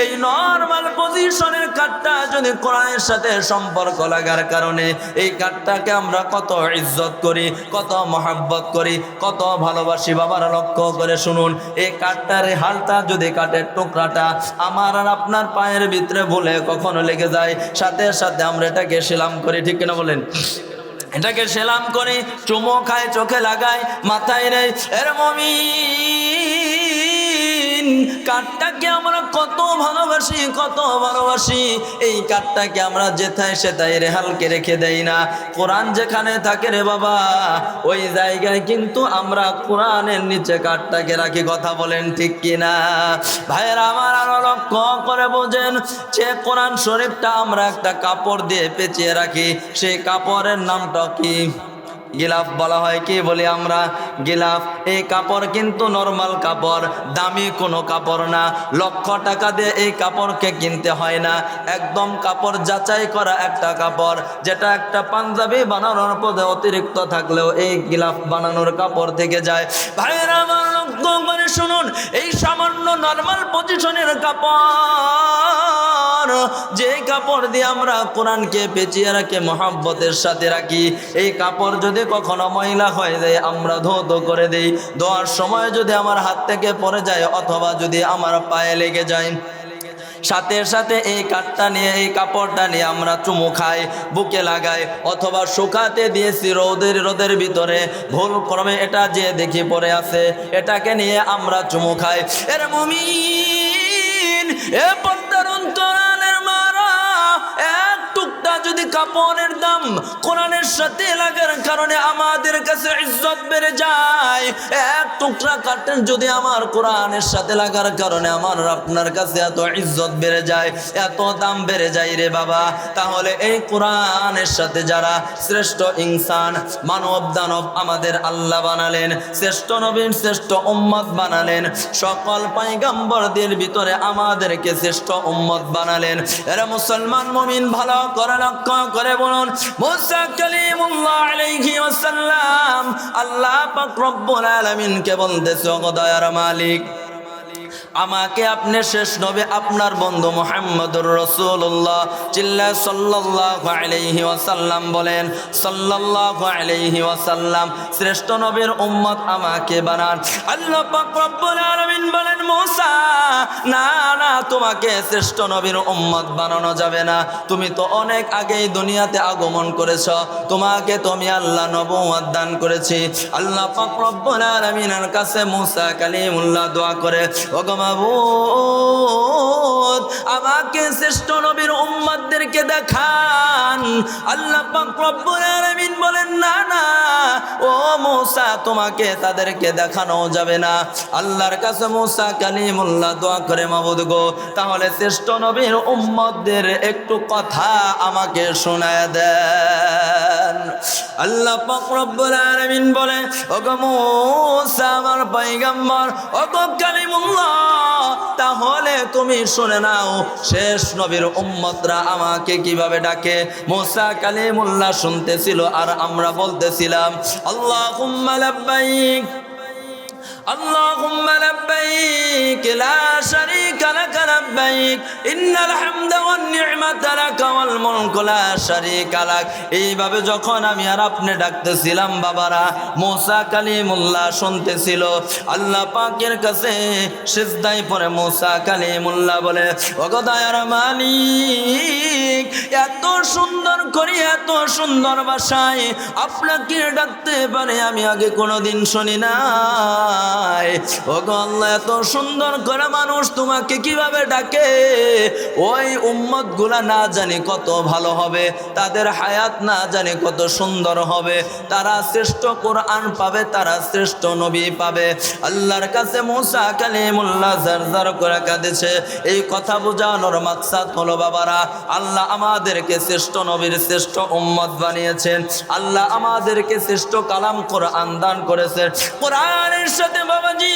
এই নর্মাল পজিশনের কাঠটা যদি কোরআনের সাথে সম্পর্ক লাগার কারণে এই কাঠটাকে আমরা কত ইজ্জত করি, কত মহাব্বত করি, কত ভালোবাসি। বাবার লক্ষ্য করে শুনুন, এই কাঠটার হালটা যদি কাঠের টুকরাটা আমার আর আপনার পায়ের ভিতরে ভুলে কখনো লেগে যায়, সাথে সাথে আমরা এটাকে সেলাম করি, ঠিক কিনা বলেন? এটাকে সেলাম করি, চুমো খায়, চোখে লাগায়, মাথায় নেই। এর মুমিন, কাঠটাকে আমরা কত ভালোবাসি, কত ভালোবাসি। এই কাঠটাকে আমরা যেথায় সেথায় রেহালকে রেখে দেই না। কোরআন যেখানে থাকে রে বাবা, ওই জায়গায় কিন্তু আমরা কোরআনের নিচে কাঠটাকে রাখি। কথা বলেন ঠিক কিনা? ভাইয়েরা আমার আরো লক্ষ্য করে বোঝেন, যে কোরআন শরীফটা আমরা একটা কাপড় দিয়ে পেঁচিয়ে রাখি, সেই কাপড়ের নামটা কি? গিলাফ বলা হয়। কি বলি আমরা? গিলাফ। এই কাপড় কিন্তু নরমাল কাপড়, দামি কোনো কাপড় না। লক্ষ টাকা দিয়ে এই কাপড়কে কিনতে হয় না, একদম কাপড় যাচাই করা একটা কাপড়, যেটা একটা পাঞ্জাবি বানানোর পদে অতিরিক্ত থাকলেও এই গিলাফ বানানোর কাপড় থেকে যায়। ভাইয়েরা আমার লক্ষ্য করে শুনুন, এই সামান্য নরমাল পজিশনের কাপড়, যে কাপড় দিয়ে আমরা কোরআনকে পেঁচিয়ে রাখি, মহাব্বতের সাথে রাখি, এই কাপড় যদি কখনো ময়লা হয়ে যায় আমরা ধৌত করে দেই। ধোয়ার সময় যদি আমার হাত থেকে পড়ে যায় অথবা যদি আমার পায়ে লেগে যায়, সাথে সাথে এই কাঠটা নিয়ে, এই কাপড়টা নিয়ে আমরা চুমু খাই, বুকে লাগাই, অথবা শুকাতে দিয়েছি রোদের ভিতরে, ভুল ক্রমে এটা যে দেখি পড়ে আছে, এটাকে নিয়ে আমরা চুমু খাই। এর মুমিন, এ পদ্মার অন্তরালের মারা, এক টুকটা যদি কাপড়ের দাম কোরআনের সাথে লাগার কারণে আমাদের কাছে ইজ্জত বেড়ে যায়, এক টুকরা কাঠের যদি আমার কোরআনের সাথে লাগার কারণে আমার আপনার কাছে এত ইজ্জত বেড়ে যায়, এত দাম বেড়ে যায় রে বাবা, তাহলে এই কোরআনের সাথে যারা শ্রেষ্ঠ ইনসান, মানব দানব আমাদের আল্লাহ বানালেন, শ্রেষ্ঠ নবীন, শ্রেষ্ঠ উম্মত বানালেন, সকল পয়গম্বরদের ভিতরে আমাদেরকে শ্রেষ্ঠ উম্মত বানালেন। এরা মুসলমান মুমিন ভালো করে লক্ষ্য করে বলুন, মুসা কালিমুল্লাহ আলাইহি ওয়াসাল্লাম আল্লাহ পাক রব্বুল আলামিনকে বলতেছে, ও দয়ার মালিক, আমাকে আপনি শেষ নবী আপনার বন্ধু মুহাম্মদুর রাসূলুল্লাহ চিল্লায় সাল্লাল্লাহু আলাইহি ওয়াসাল্লাম বলেন, সাল্লাল্লাহু আলাইহি ওয়াসাল্লাম শ্রেষ্ঠ নবীর উম্মত আমাকে বানান। আল্লাহ পাক রব্বুল আলামিন বলেন, মুসা, না না, তোমাকে শ্রেষ্ঠ নবীর উম্মত বানানো যাবে না, তুমি তো অনেক আগেই দুনিয়াতে আগমন করেছ, তোমাকে তুমি আল্লাহ নবুয়ত দান করেছি। আল্লাহ পাক রব্বুল আলামিনের কাছে মুসা কালিমুল্লাহ দোয়া করে, ওগো মাবুদ, আমাকে শ্রেষ্ঠ নবীর উম্মতদেরকে দেখান। আল্লাহ পাক রব্বুল আলামিন বলেন, না না ও মুসা, তোমাকে তাদেরকে দেখানো যাবে না। আল্লাহর কাছে মুসা কালিমুল্লাহ দোয়া করে, মাবুদ গো, তাহলে শ্রেষ্ঠ নবীর উম্মতদের একটু কথা আমাকে শোনায় দেন। আল্লাহ পাক রব্বুল আলামিন বলে, ওগো মুসা আমার পয়গম্বর, ওগো কালিমুল্লাহ, তাহলে তুমি শুনে নাও শেষ নবীর উম্মতরা আমাকে কিভাবে ডাকে। মুসা কালিমুল্লাহ শুনতেছিল আর আমরা বলতেছিলাম, আল্লাহুম্মা লাব্বাইক, اللهم لبيك لا شريك لك لبيك إن الحمد والنعمة لك والملك لا شريك لك। এইভাবে যখন আমি আর আপনি ডাকতেছিলাম বাবারা, মুসা কালিমুল্লাহ শুনতেছিল। আল্লাহ পাকের কাছে সিজদায় পড়ে মুসা কালিমুল্লাহ বলে, ওগো দয়ার মালিক, এত সুন্দর করে, এত সুন্দর ভাষায় আপনাকে ডাকতে পারে আমি আগে কোনোদিন শুনি না। নাই। ও গো আল্লাহ, এত সুন্দর করে মানুষ তোমাকে কিভাবে ডাকে, ওই উম্মত গুলা না জানি কত ভালো হবে, তাদের হায়াত না জানি কত সুন্দর হবে, তারা শ্রেষ্ঠ কোরআন পাবে, তারা শ্রেষ্ঠ নবী পাবে। আল্লাহর কাছে মুসা কালিমুল্লাহ জারজার করে কাঁদেছে। এই কথা বোঝানোর মাকসাদ হলো বাবারা, আল্লাহ আমাদেরকে শ্রেষ্ঠ নবীর শ্রেষ্ঠ উম্মত বানিয়েছেন, আল্লাহ আমাদেরকে শ্রেষ্ঠ কালাম কোরআন দান করেছেন। কোরআনের সাথে বাবাজি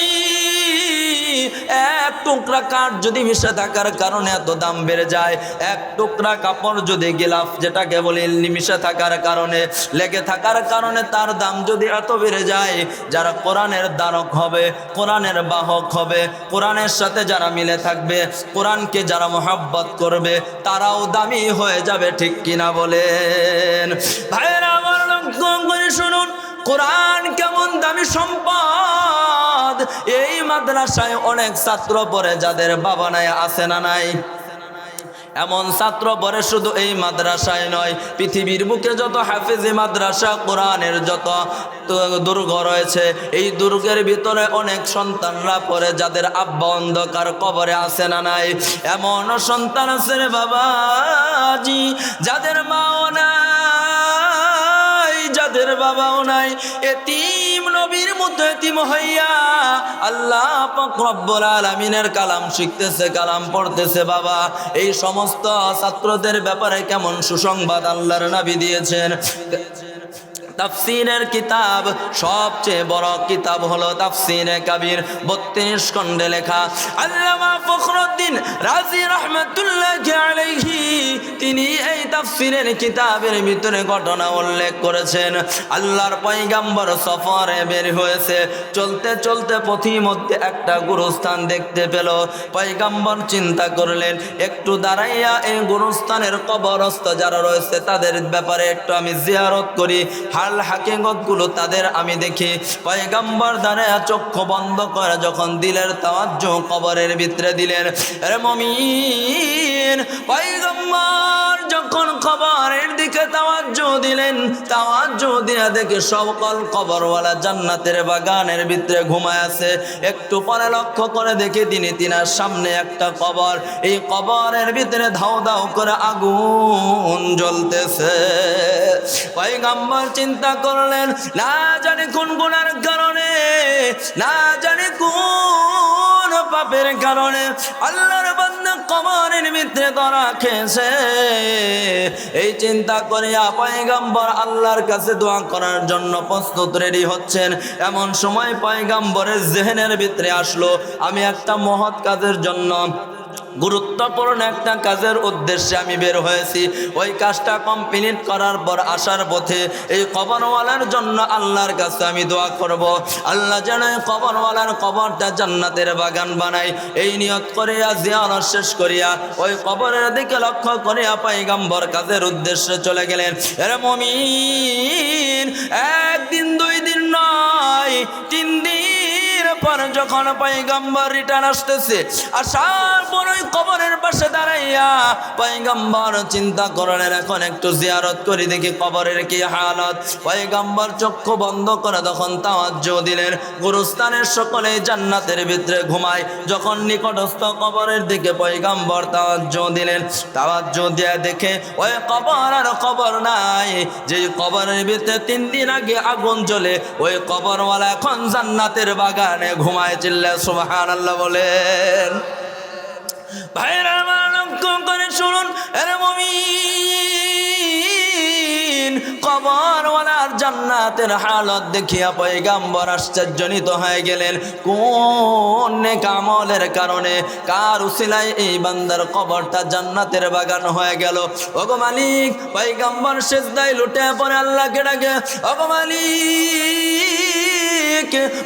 এক টুকরা কাঠ যদি মিশে থাকার কারণে এত দাম বেড়ে যায়, এক টুকরা কাপড় যদি গিলাফ যেটাকে বলি মিশে থাকার কারণে, লেগে থাকার কারণে তার দাম যদি এত বেড়ে যায়, যারা কোরআনের দ্বারক হবে, কোরআনের বাহক হবে, কোরআনের সাথে যারা মিলে থাকবে, কোরআনকে যারা মোহাব্বত করবে, তারাও দামি হয়ে যাবে। ঠিক কিনা বলেন ভাইরা আমার? লক্ষ্য করে শুনুন, কোরআন কেমন দামি সম্পদ। এই মাদ্রাসায় অনেক ছাত্র পড়ে যাদের বাবা নাই, আছে না নাই? এমন ছাত্র পড়ে শুধু এই মাদ্রাসায় নয়, পৃথিবীর বুকে যত হাফেজি মাদ্রাসা, কোরআনের যত দুর্গ রয়েছে, এই দুর্গের ভিতরে অনেক সন্তানরা পড়ে যাদের আব্বা অন্ধকার কবরে, আছে না নাই? এমন সন্তান আছে রে বাবাজি যাদের মাও নাই, যাদের বাবাও নাই, এতিম নবীর মতো এতিম হইয়া আল্লাহ পাক রব্বুল আলামিনের কালাম শিখতেছে, কালাম পড়তেছে। বাবা, এই সমস্ত ছাত্রদের ব্যাপারে কেমন সুসংবাদ আল্লাহর নবী দিয়েছেন। তাফসীরের কিতাব, সবচেয়ে বড় কিতাব হলো তাফসীরে কাবীর, 32 খণ্ডে লেখা। আল্লামা ফখরুদ্দীন রাজি রাহমাতুল্লাহি আলাইহি তিনি এই তাফসীরের কিতাবের ভিতরে ঘটনা উল্লেখ করেছেন। আল্লাহর পয়গম্বর সফরে বের হয়েছে, চলতে চলতে পথিমধ্যে একটা গুরুস্থান দেখতে পেল। পয়গম্বর চিন্তা করলেন, একটু দাঁড়াইয়া এই গুরুস্থানের কবরস্থ যারা রয়েছে তাদের ব্যাপারে একটু আমি জিয়ারত করি, হাল হাকিকত গুলো তাদের আমি দেখি। পয়গম্বর দাঁড়ায়া চক্ষু বন্ধ করে যখন দিলের তাওয়াজ্জুহ কবরের ভিতরে দিলেন, আরে মুমিন, পয়গম্বর যখন কবরের দিকে তাওয়াজ্জুহ দিলেন, তাওয়াজ্জুহ দিয়ে দেখে সকল কবরওয়ালা জান্নাতের বাগানের ভিতরে ঘুমায় আছে। একটু পরে লক্ষ্য করে দেখে তিনার সামনে একটা কবর, এই কবরের ভিতরে ধাউ ধাউ করে আগুন জ্বলতেছে। পয়গম্বর চিন্তা করলেন, না জানি কোন গুনার কারণে, না জানি কোন পাপের কারণে আল্লাহর বান্দা কবরের ভিতরে ধরা খেয়েছে। এই চিন্তা করিয়া পয়গম্বর আল্লাহর কাছে দোয়া করার জন্য প্রস্তুত রেডি হচ্ছেন। এমন সময় পয়গম্বরের জেহেনের ভিতরে আসলো, আমি একটা মহৎ কাজের জন্য, গুরুত্বপূর্ণ একটা কাজের উদ্দেশ্যে আমি বের হয়েছি। ওই কাজটা কমপ্লিট করার পর আসার পথে এই কবরওয়ালার জন্য আল্লাহর কাছে আমি দোয়া করব, আল্লাহ যেন এই কবরওয়ালার কবরটা জান্নাতের বাগান বানাই। এই নিয়ত করিয়া জিয়ারত শেষ করিয়া ওই কবরের দিকে লক্ষ্য করিয়া পয়গম্বর কাজের উদ্দেশ্যে চলে গেলেন। এর মুমিন, একদিন 2 দিন নয়, 3 দিন পর যখন পয়গম্বর রিটার্ন আসতেছে, আসার পর ওই কবরের পাশে দাঁড়াইয়া পয়গম্বর চিন্তা করলেন, এখন একটু জিয়ারত করি দেখি কবরের কি হালত। পয়গম্বর চক্ষু বন্ধ করে তখন তাওয়াজ্জুহ দিলেন। গুরুস্থানের সকলে জান্নাতের ভিতরে ঘুমায়, যখন নিকটস্থ কবরের দিকে পয়গম্বর তাওয়াজ্জুহ দিলেন, তাওয়াজ্জুহ দিয়ে দেখে ওই কবর আর কবর নাই। যে কবরের ভিতরে 3 দিন আগে আগুন জ্বলে, ওই কবরওয়ালা এখন জান্নাতের বাগানে ঘুমায়। চিল্লায় সুবহানাল্লাহ বলেন। ভাইরা আমার, লক্ষ্য করে শুনুন, আরে মুমিন, কবরওয়ালার জান্নাতের হালত দেখিয়া পয়গম্বর আশ্চর্যজনিত হয়ে গেলেন। কোন নেক আমলের কারণে, কার উসিলায় এই বান্দার কবরটা জান্নাতের বাগান হয়ে গেল? ওগো মালিক, পয়গম্বর সিজদায় লুটে পড়ে আল্লাহকে ডাকে, ওগো মালিক,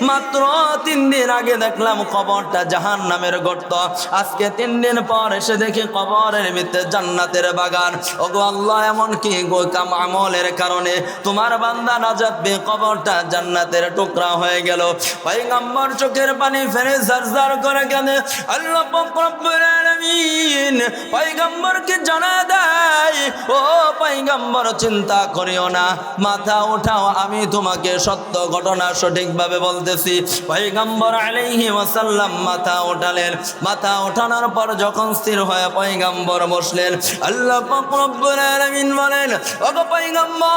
মাত্র 3 দিন আগে দেখলাম কবরটা জাহান্নামের গর্ত, আজকে 3 দিন পর এসে দেখি কবরের ভিতরে জান্নাতের বাগান। ওগো আল্লাহ, এমন কি গো কাম আমলের কারণে তোমার বান্দা নাজাত পেয়ে কবরটা জান্নাতের টুকরা হয়ে গেল? পয়গম্বর চোখের পানি ফেলে ঝরঝর করে কাঁদে। আল্লাহ পাক রব্বুল আলামিন পয়গম্বরকে জানা দেয়, ও পয়গম্বর, চিন্তা করিও না, মাথা উঠাও, আমি তোমাকে সত্য ঘটনা সঠিকভাবে ভাবে বলতেছি। পয়গম্বর আলাইহি ওয়াসাল্লাম মাথা উঠালেন, মাথা ওঠানোর পর যখন স্থির হয়ে পয়গম্বর বসলেন, আল্লাহ পাক রব্বুল আলামিন বলেন, ওগো পয়গম্বর,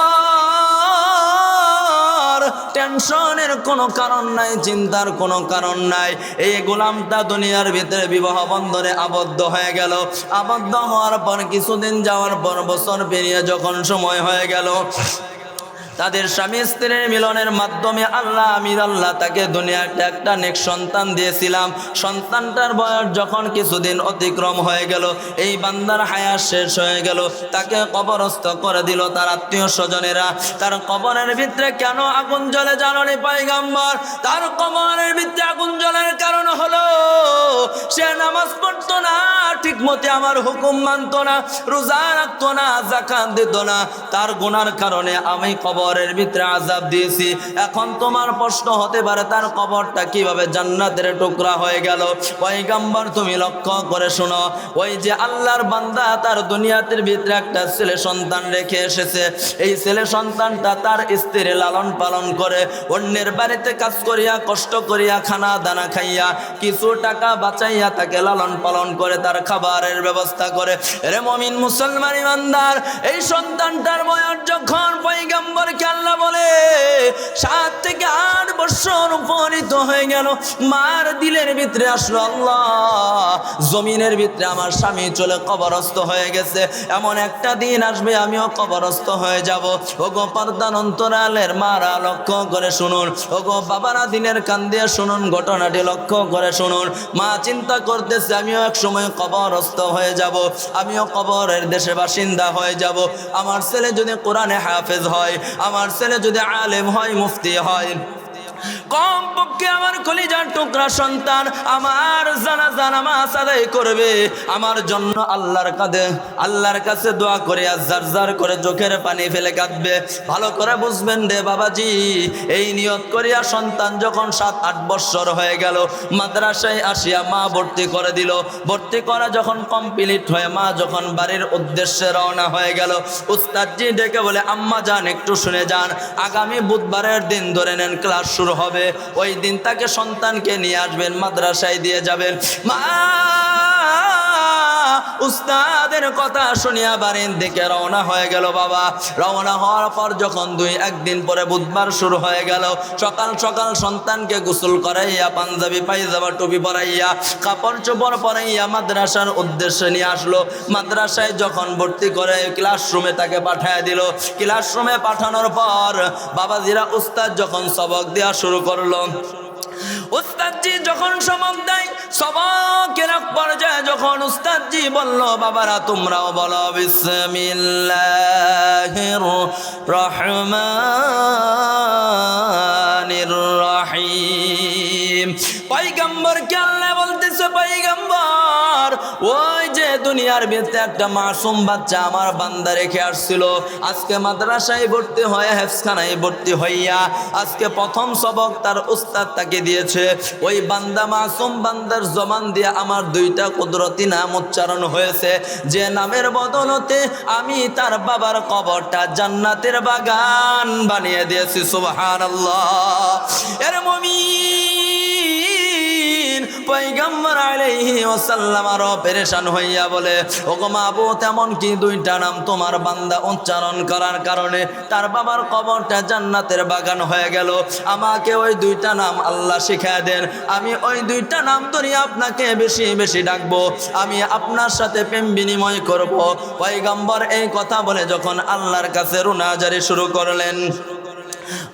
টেনশনের কোনো কারণ নাই, চিন্তার কোনো কারণ নাই। এই গোলামটা দুনিয়ার ভিতরে বিবাহ বন্ধনে আবদ্ধ হয়ে গেল। আবদ্ধ হওয়ার পর কিছুদিন যাওয়ার পর, বছর পেরিয়ে যখন সময় হয়ে গেল, তাদের স্বামী স্ত্রীর মিলনের মাধ্যমে আল্লাহ তাকে দুনিয়াতে একটা নেক সন্তান দিয়েছিলাম। সন্তানটার বয়স যখন কিছুদিন অতিক্রম হয়ে গেল, এই বান্দার হায়াত শেষ হয়ে গেল, তাকে কবরস্থ করে দিল তার আত্মীয় স্বজনেরা। তার কবরের ভিতরে কেন আগুন জ্বলে জানেন পয়গম্বর? তার কবরের ভিতরে আগুন জ্বলার কারণ হলো সে নামাজ পড়তো না ঠিক মতে, আমার হুকুম মানতো না, রোজা রাখতো না, যাকাত দিত না। তার গুনার কারণে আমি কবরের ভিতরে আযাব দিয়েছি। এখন তোমার প্রশ্ন হতে পারে, তার কবরটা কিভাবে জান্নাতের টুকরা হয়ে গেল? পয়গম্বর তুমি লক্ষ্য করে শোনো, ওই যে আল্লাহর বান্দা তার দুনিয়াতের ভিতরে একটা ছেলে সন্তান রেখে এসেছে। এই ছেলে সন্তানটা তার স্ত্রীর লালন পালন করে, অন্যের বাড়িতে কাজ করিয়া কষ্ট করিয়া খানা দানা খাইয়া কিছু টাকা বাঁচাইয়া তাকে লালন পালন করে, তার খাবারের ব্যবস্থা করে। রে মুমিন মুসলমান ইমানদার, এই সন্তানটার বয়স যখন পয়গম্বর আল্লাহ বলে 7 থেকে 8 বছর উপনীত হয়ে গেল, মার দিলের ভিতরে আসলো আল্লাহ, জমিনের ভিতরে আমার স্বামী চলে কবরস্থ হয়ে গেছে, এমন একটা দিন আসবে আমিও কবরস্থ হয়ে যাব। ওগো পর্দার অন্তরালের মারা লক্ষ্য করে শুনুন, ওগো বাবারা দিনের কান দিয়ে শুনুন, ঘটনাটি লক্ষ্য করে শুনুন। মা চিন্তা করতেছে আমিও এক সময় কবরস্থ হয়ে যাব, আমিও কবরের দেশে বাসিন্দা হয়ে যাব। আমার ছেলে যদি কোরআনে হাফেজ হয়, আমার ছেলে যদি আলেম হয়, মুফতি হয়, কমপক্ষে আমার কলিজার টুকরা সন্তান আমার জানাজা নামাজ আদায় করবে, আমার জন্য আল্লাহর কাছে দোয়া করে আজার জার করে চোখের পানি ফেলে কাঁদবে। ভালো করে বুঝবেন রে বাবাজি, এই নিয়ত করিয়া সন্তান যখন 7-8 বছর হয়ে গেল, মাদ্রাসায় আসিয়া মা ভর্তি করে দিল। ভর্তি করা যখন কমপ্লিট হয়ে মা যখন বাড়ির উদ্দেশ্যে রওনা হয়ে গেল, উস্তাদজি ডেকে বলে, আম্মা যান একটু শুনে যান, আগামী বুধবারের দিন ধরে নেন ক্লাস শুরু হবে, ওই দিন তাকে সন্তানকে নিয়ে আসবেন, মাদ্রাসায় দিয়ে যাবেন। মা উস্তাদের কথা শুনিয়া বাড়ির দিকে রওনা হয়ে গেল। বাবা রওনা হওয়ার পর যখন 2-1 দিন পরে বুধবার শুরু হয়ে গেল, সকাল সকাল সন্তানকে গোসল করাইয়া, পাঞ্জাবি পায়জামা টুপি পরাইয়া, কাপড় চোপড় পরাইয়া মাদ্রাসার উদ্দেশ্যে নিয়ে আসলো। মাদ্রাসায় যখন ভর্তি করে ক্লাসরুমে তাকে পাঠিয়ে দিল। ক্লাসরুমে পাঠানোর পর বাবাজিরা উস্তাদ যখন সবক দেওয়া শুরু করলো, উস্তাদজি যখন সবক দেয়, সবকের এক পর্যায়ে যখন উস্তাদজি বলল, বাবারা তোমরাও বলো বিসমিল্লাহির রহমানির রহিম। পয়গম্বরকে আল্লাহ বলতেছে, পয়গম্বর ওই যে দুনিয়ার ভিতরে একটা মাসুম বাচ্চা আমার বান্দা রেখে আসছিল, আজকে মাদ্রাসায় ভর্তি হয়ে হেফজখানায় ভর্তি হইয়া আজকে প্রথম সবক তার উস্তাদ তাকে দিয়েছে। ওই বান্দা মাসুম বান্দার জবান দিয়ে আমার 2টা কুদরতি নাম উচ্চারণ হয়েছে, যে নামের বদলতে আমি তার বাবার কবরটা জান্নাতের বাগান বানিয়ে দিয়েছি। সুবহানাল্লাহ। এর মুমিন পয়গম্বর আলাইহি ওয়াসাল্লাম আরো পেরেশান হইয়া বলে, ওগো মাবুদ, এমন কি 2টা নাম তোমার বান্দা উচ্চারণ করার কারণে তার বাবার কবরটা জান্নাতের বাগান হয়ে গেল? আমাকে ওই 2টা নাম আল্লাহ শিখায় দেন, আমি ওই 2টা নাম ধরে আপনাকে বেশি বেশি ডাকবো, আমি আপনার সাথে প্রেম বিনিময় করব। পয়গম্বর এই কথা বলে যখন আল্লাহর কাছে রুনাজারি শুরু করলেন,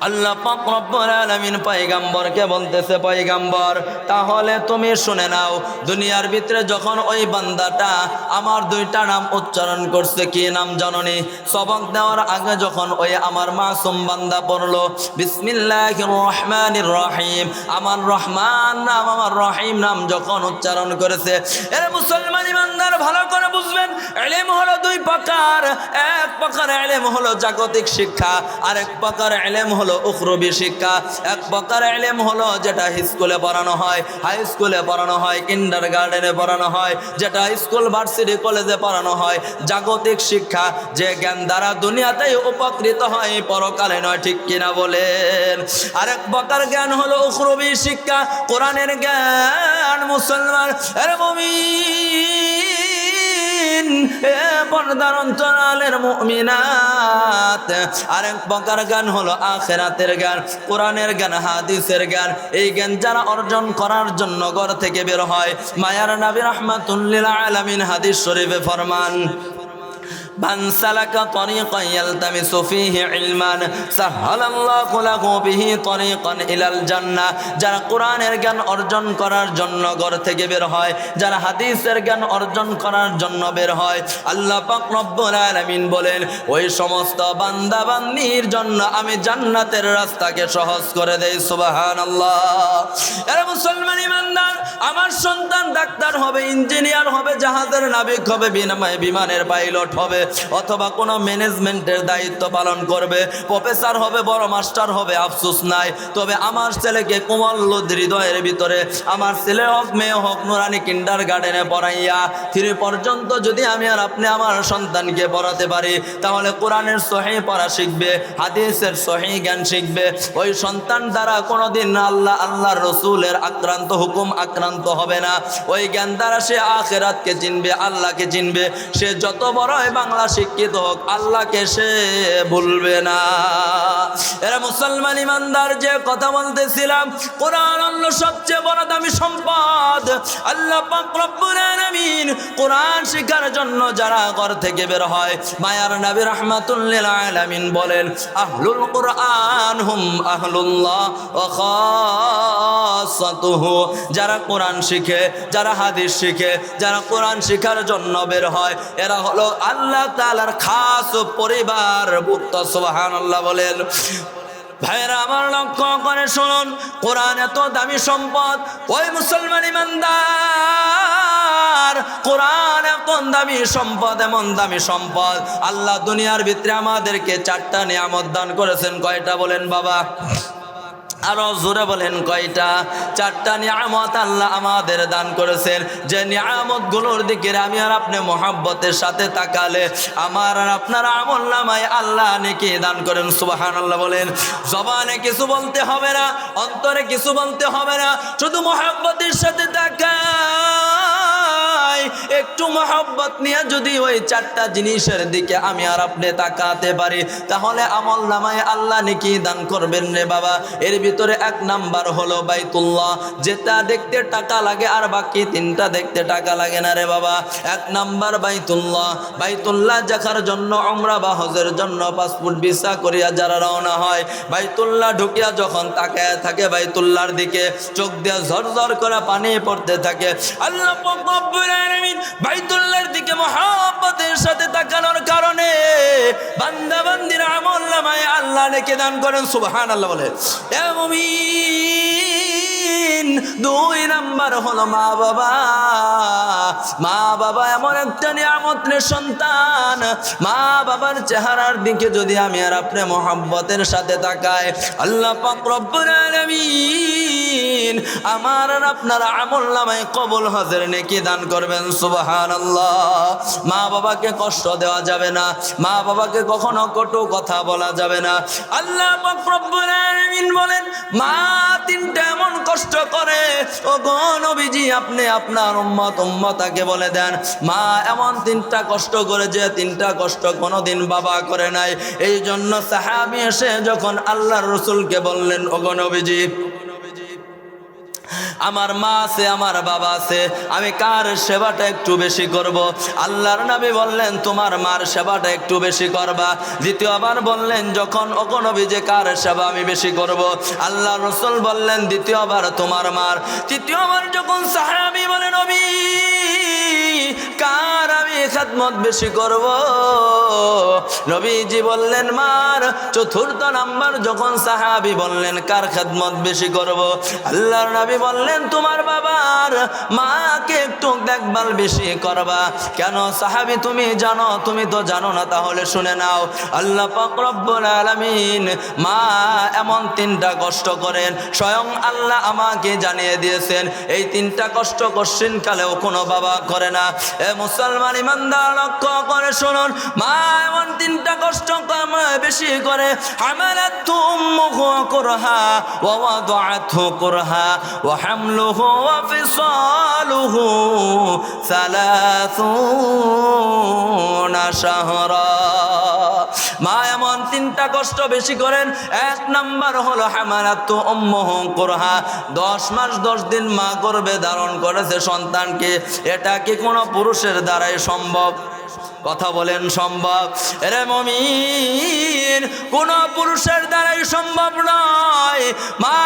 আল্লাহ পাক রব্বুল আলামিন পয়গম্বরকে বলতেছে, পয়গম্বর তাহলে তুমি শুনে নাও, দুনিয়ার ভিতরে যখন ওই বান্দাটা আমার 2টা নাম উচ্চারণ করছে, কি নাম জানোনি? সবক দেওয়ার আগে যখন ওই আমার মাসুম বান্দা পড়লো বিসমিল্লাহির রহমানির রহিম, আমার রহমান নাম, আমার রহিম নাম যখন উচ্চারণ করেছে, এর মুসলমান ইমানদার ভালো করে বুঝবেন, ইলম হলো 2 প্রকার। এক প্রকার ইলম হলো জাগতিক শিক্ষা, আরেক প্রকার ইলম হলো হলো উখরবি শিক্ষা, এক প্রকার ইলম হলো যেটা স্কুলে পড়ানো হয়, হাই স্কুলে পড়ানো হয়, কিন্ডারগার্টেনে পড়ানো হয়, যেটা স্কুল ভার্সিটি কলেজে পড়ানো হয়, জাগতিক শিক্ষা, যে জ্ঞান দ্বারা দুনিয়াতেই উপকৃত হয়, পরকালে নয়। ঠিক কিনা বলেন? আরেক প্রকার জ্ঞান হলো উখরবি শিক্ষা, কোরআনের জ্ঞান। মুসলমান এর মুমিন, এ পর্দার অন্তরালের মুমিনাত, আরেক প্রকার জ্ঞান হলো আখিরাতের জ্ঞান, কোরআনের জ্ঞান, হাদিসের জ্ঞান। এই জ্ঞান যারা অর্জন করার জন্য ঘর থেকে বের হয়, মায়ার নবী রাহমাতুল লিল আলামিন হাদিস শরীফে ফরমান, من سلك طريقا يلتمس فيه علما سهل الله له به طريقا إلى الجنة। যারা কোরআনের জ্ঞান অর্জন করার জন্য ঘর থেকে বের হয়, যারা হাদিসের জ্ঞান অর্জন করার জন্য বের হয়, আল্লাহ পাক রব্বুল আলামিন বলেন ওই সমস্ত বান্দা বান্দির জন্য আমি জান্নাতের রাস্তাকে সহজ করে দেই। সুবহানাল্লাহ। এরা মুসলমান ইমানদার, আমার সন্তান ডাক্তার হবে, ইঞ্জিনিয়ার হবে, জাহাজের নাবিক হবে, বিমানের পাইলট হবে, অথবা কোনো ম্যানেজমেন্টের দায়িত্ব পালন করবে, প্রফেসর হবে, বড় মাস্টার হবে, আফসোস নাই। তবে আমার ছেলেকে কোমল হৃদয়ের ভিতরে, আমার ছেলে হোক মেয়ে হোক, নুরানি কিন্ডারগার্টেনে পড়াইয়া 3 পর্যন্ত যদি আমি আর আপনি আমার সন্তানকে পড়াতে পারি, তাহলে কোরআনের সহি পড়া শিখবে, হাদিসের সহি জ্ঞান শিখবে। ওই সন্তান দ্বারা কোনোদিন আল্লাহর রসুলের আক্রান্ত, হুকুম আক্রান্ত হবে না। ওই জ্ঞান দ্বারা সে আখিরাতকে চিনবে, আল্লাহকে চিনবে। সে যত বড়ই বাংলা শিক্ষিত হোক, আল্লাহকে সে ভুলবে না। এরা মুসলমান ইমানদার, যে কথা বলতেছিলাম, কোরআন হলো সবচেয়ে বড় দামি সম্পদ। আল্লাহ পাক রব্বুল আলামিন কোরআন শিখার জন্য যারা ঘর থেকে বের হয়, মায়ার নবী রাহমাতুল লিল আলামিন বলেন আহলুল কোরআন হুম আহলুল্লাহ ওয়া খাসাতুহু। যারা কোরআন শিখে, যারা হাদিস শিখে, যারা কোরআন শিখার জন্য বের হয়, এরা হলো আল্লাহ তাআলার খাস পরিবার ভুক্ত। সুবহানাল্লাহ বলেন। ভাইরা আমার, লক্ষ্য করে শুনুন, কোরআন এত দামি সম্পদ। ওই মুসলমান ইমানদার, কোরআন এত দামি সম্পদ, এমন দামি সম্পদ। আল্লাহ দুনিয়ার ভিতরে আমাদেরকে 4টা নিয়ামত দান করেছেন। কয়টা বলেন বাবা? আরো জোরে বলেন কয়টা? 4টা নিয়ামত আল্লাহ আমাদের দান করেছেন। যে নিয়ামত গুলোর দিকে আমি আর আপনি মোহাব্বতের সাথে তাকালে আমার আর আপনার আমলনামায় আল্লাহ নেকি দান করেন। সুবহানাল্লাহ বলেন। জবানে কিছু বলতে হবে না, অন্তরে কিছু বলতে হবে না, শুধু মোহাব্বতের সাথে তাকাই। একটু মোহাব্বত নিয়ে যদি ওই 4টা জিনিসের দিকে আমি আর আপনি তাকাতে পারি, তাহলে আমলনামায় আল্লাহ নেকি দান করবেন রে বাবা। এর ভিতরে 1 নাম্বার হলো বাইতুল্লাহ, যেটা দেখতে টাকা লাগে আর বাকি 3টা দেখতে টাকা লাগে না রে বাবা। 1 নাম্বার বাইতুল্লাহ। বাইতুল্লাহ দেখার জন্য উমরা বা হজের জন্য পাসপোর্ট ভিসা করিয়া যারা রওনা হয়, বাইতুল্লাহ ঢুকিয়া যখন তাকায় থাকে বাইতুল্লাহর দিকে, চোখ দিয়ে ঝরঝর করে পানি পড়তে থাকে। আল্লাহ পাক রব্বুল আলামিন বাইতুল্লাহর দিকে মহব্বতের সাথে তাকানোর কারণে বান্দা বান্দির আমলনামায় আল্লাহ নেকি দান করেন। সুবহানাল্লাহ বলে। এ মুমিন, 2 নাম্বার হলো মা বাবা। মা বাবা এমন একটা নিয়ামত রে সন্তান। মা বাবার চেহারার দিকে যদি আমি আর আপনি মহব্বতের সাথে তাকাই, আল্লাহ পাক রব্বুল আলামিন আমার আর আপনার আমলনামায় কবুল হজের নেকি দান করবেন। সুবহানাল্লাহ। মা বাবাকে কষ্ট দেওয়া যাবে না, মা বাবাকে কখনো কটু কথা বলা যাবে না। আল্লাহ পাক রব্বুল আলামিন বলেন মা 3টা এমন কষ্ট করে, ও গো নবীজি আপনি আপনার উম্মতাকে বলে দেন মা এমন 3টা কষ্ট করে যে 3টা কষ্ট কোনোদিন বাবা করে নাই। এই জন্য সাহাবী এসে যখন আল্লাহর রাসূলকে বললেন, ও গো নবীজি আমার মা আছে, আমার বাবা আছে, আমি কার সেবাটা একটু বেশি করব? আল্লাহর নবী বললেন তোমার মার সেবাটা একটু বেশি করবা। দ্বিতীয়বার বললেন যখন, ওগো নবী যে কার সেবা আমি বেশি করব? আল্লাহর রাসূল বললেন দ্বিতীয়বার তোমার মার। তৃতীয়বার যখন সাহাবী বলে নবী কার আমি খেদমত বেশি করব? নবীজি বললেন মার। চতুর্থ নাম্বার যখন সাহাবী বললেন কার খেদমত বেশি করব, আল্লাহর নবী বললেন তোমার বাবার, মাকে একটু দেখভাল বেশি করবা। কেন সাহাবী তুমি জানো? তুমি তো জানো না, তাহলে শুনে নাও। আল্লাহ পাক রব্বুল আলামিন মা এমন তিনটা কষ্ট করেন, স্বয়ং আল্লাহ আমাকে জানিয়ে দিয়েছেন এই তিনটা কষ্ট কঠিন কালেও কোনো বাবা করে না। এ মুসলমান ইমানদার লক্ষ্য করে শুনুন, মা এমন তিনটা কষ্ট বেশি করে। হামালাতহু উম্মুহু কুরহা ওয়া ওয়াদাআতহু কুরহা ওয়া হামলুহু ওয়া ফিসালুহু 30 শাহরা। মা এমন তিনটা কষ্ট বেশি করেন। এক নাম্বার হলো হামালাতহু উম্মুহু কুরহা, 10 মাস 10 দিন মা গর্ভে ধারণ করেছে সন্তানকে। এটা কি কোনো পুরুষের দ্বারাই সম্ভব? কথা বলেন সম্ভব? এরে মুমিন, কোন পুরুষের দ্বারাই সম্ভব নয়। মা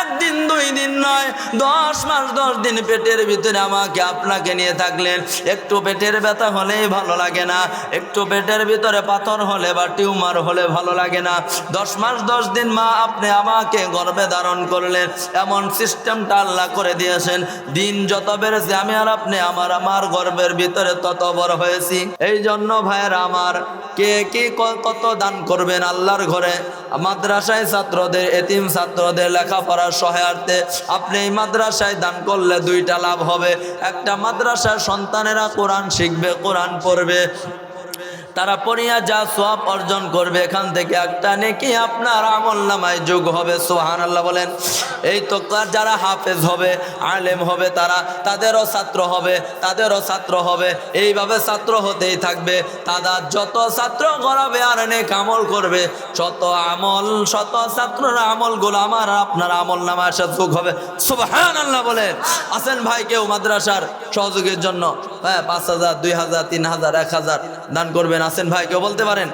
একদিন 2 দিন নয়, 10 মাস 10 দিন পেটের ভিতরে আমাকে আপনাকে নিয়ে থাকলেন। একটু পেটের ব্যথা হলেই ভালো লাগে না, একটু পেটের ভিতরে পাথর হলে বা টিউমার হলে ভালো লাগে না। 10 মাস 10 দিন মা আপনি আমাকে গর্ভে ধারণ করলেন। এমন সিস্টেমটা আল্লাহ করে দিয়েছেন। দিন যত বেড়েছে আমি আর আপনি আমার গর্ভের ভিতরে তত বড় হয়েছে। এই জন্য ভাইয়েরা আমার, কে কে কত দান করবেন আল্লাহর ঘরে? মাদ্রাসায় ছাত্রদের, এতিম ছাত্রদের লেখাপড়ার সহায়ার্থে আপনি এই মাদ্রাসায় দান করলে 2টা লাভ হবে। একটা, মাদ্রাসার সন্তানেরা কোরআন শিখবে, কোরআন পড়বে, তারা পড়িয়া যা সওয়াব অর্জন করবে, এখান থেকে একটা নেকি আপনার আমলনামায় যোগ হবে। সুবহানাল্লাহ বলেন। এই তো যারা হাফেজ হবে, আলেম হবে, তাদেরও ছাত্র হবে, তাদেরও ছাত্র হবে। এইভাবে ছাত্র হতেই থাকবে। তারা যত ছাত্র গড়াবে আর নেক আমল করবে, শত ছাত্রর আমলগুলো আমার আপনার আমলনামায় এসে যোগ হবে। সুবহানাল্লাহ বলেন। আছেন ভাই কেউ মাদ্রাসার সহযোগীর জন্য? হ্যাঁ, 5,000, 2,000, 3,000, 1,000 দান করবেন? আছেন ভাই কেউ? বলতে পারেন।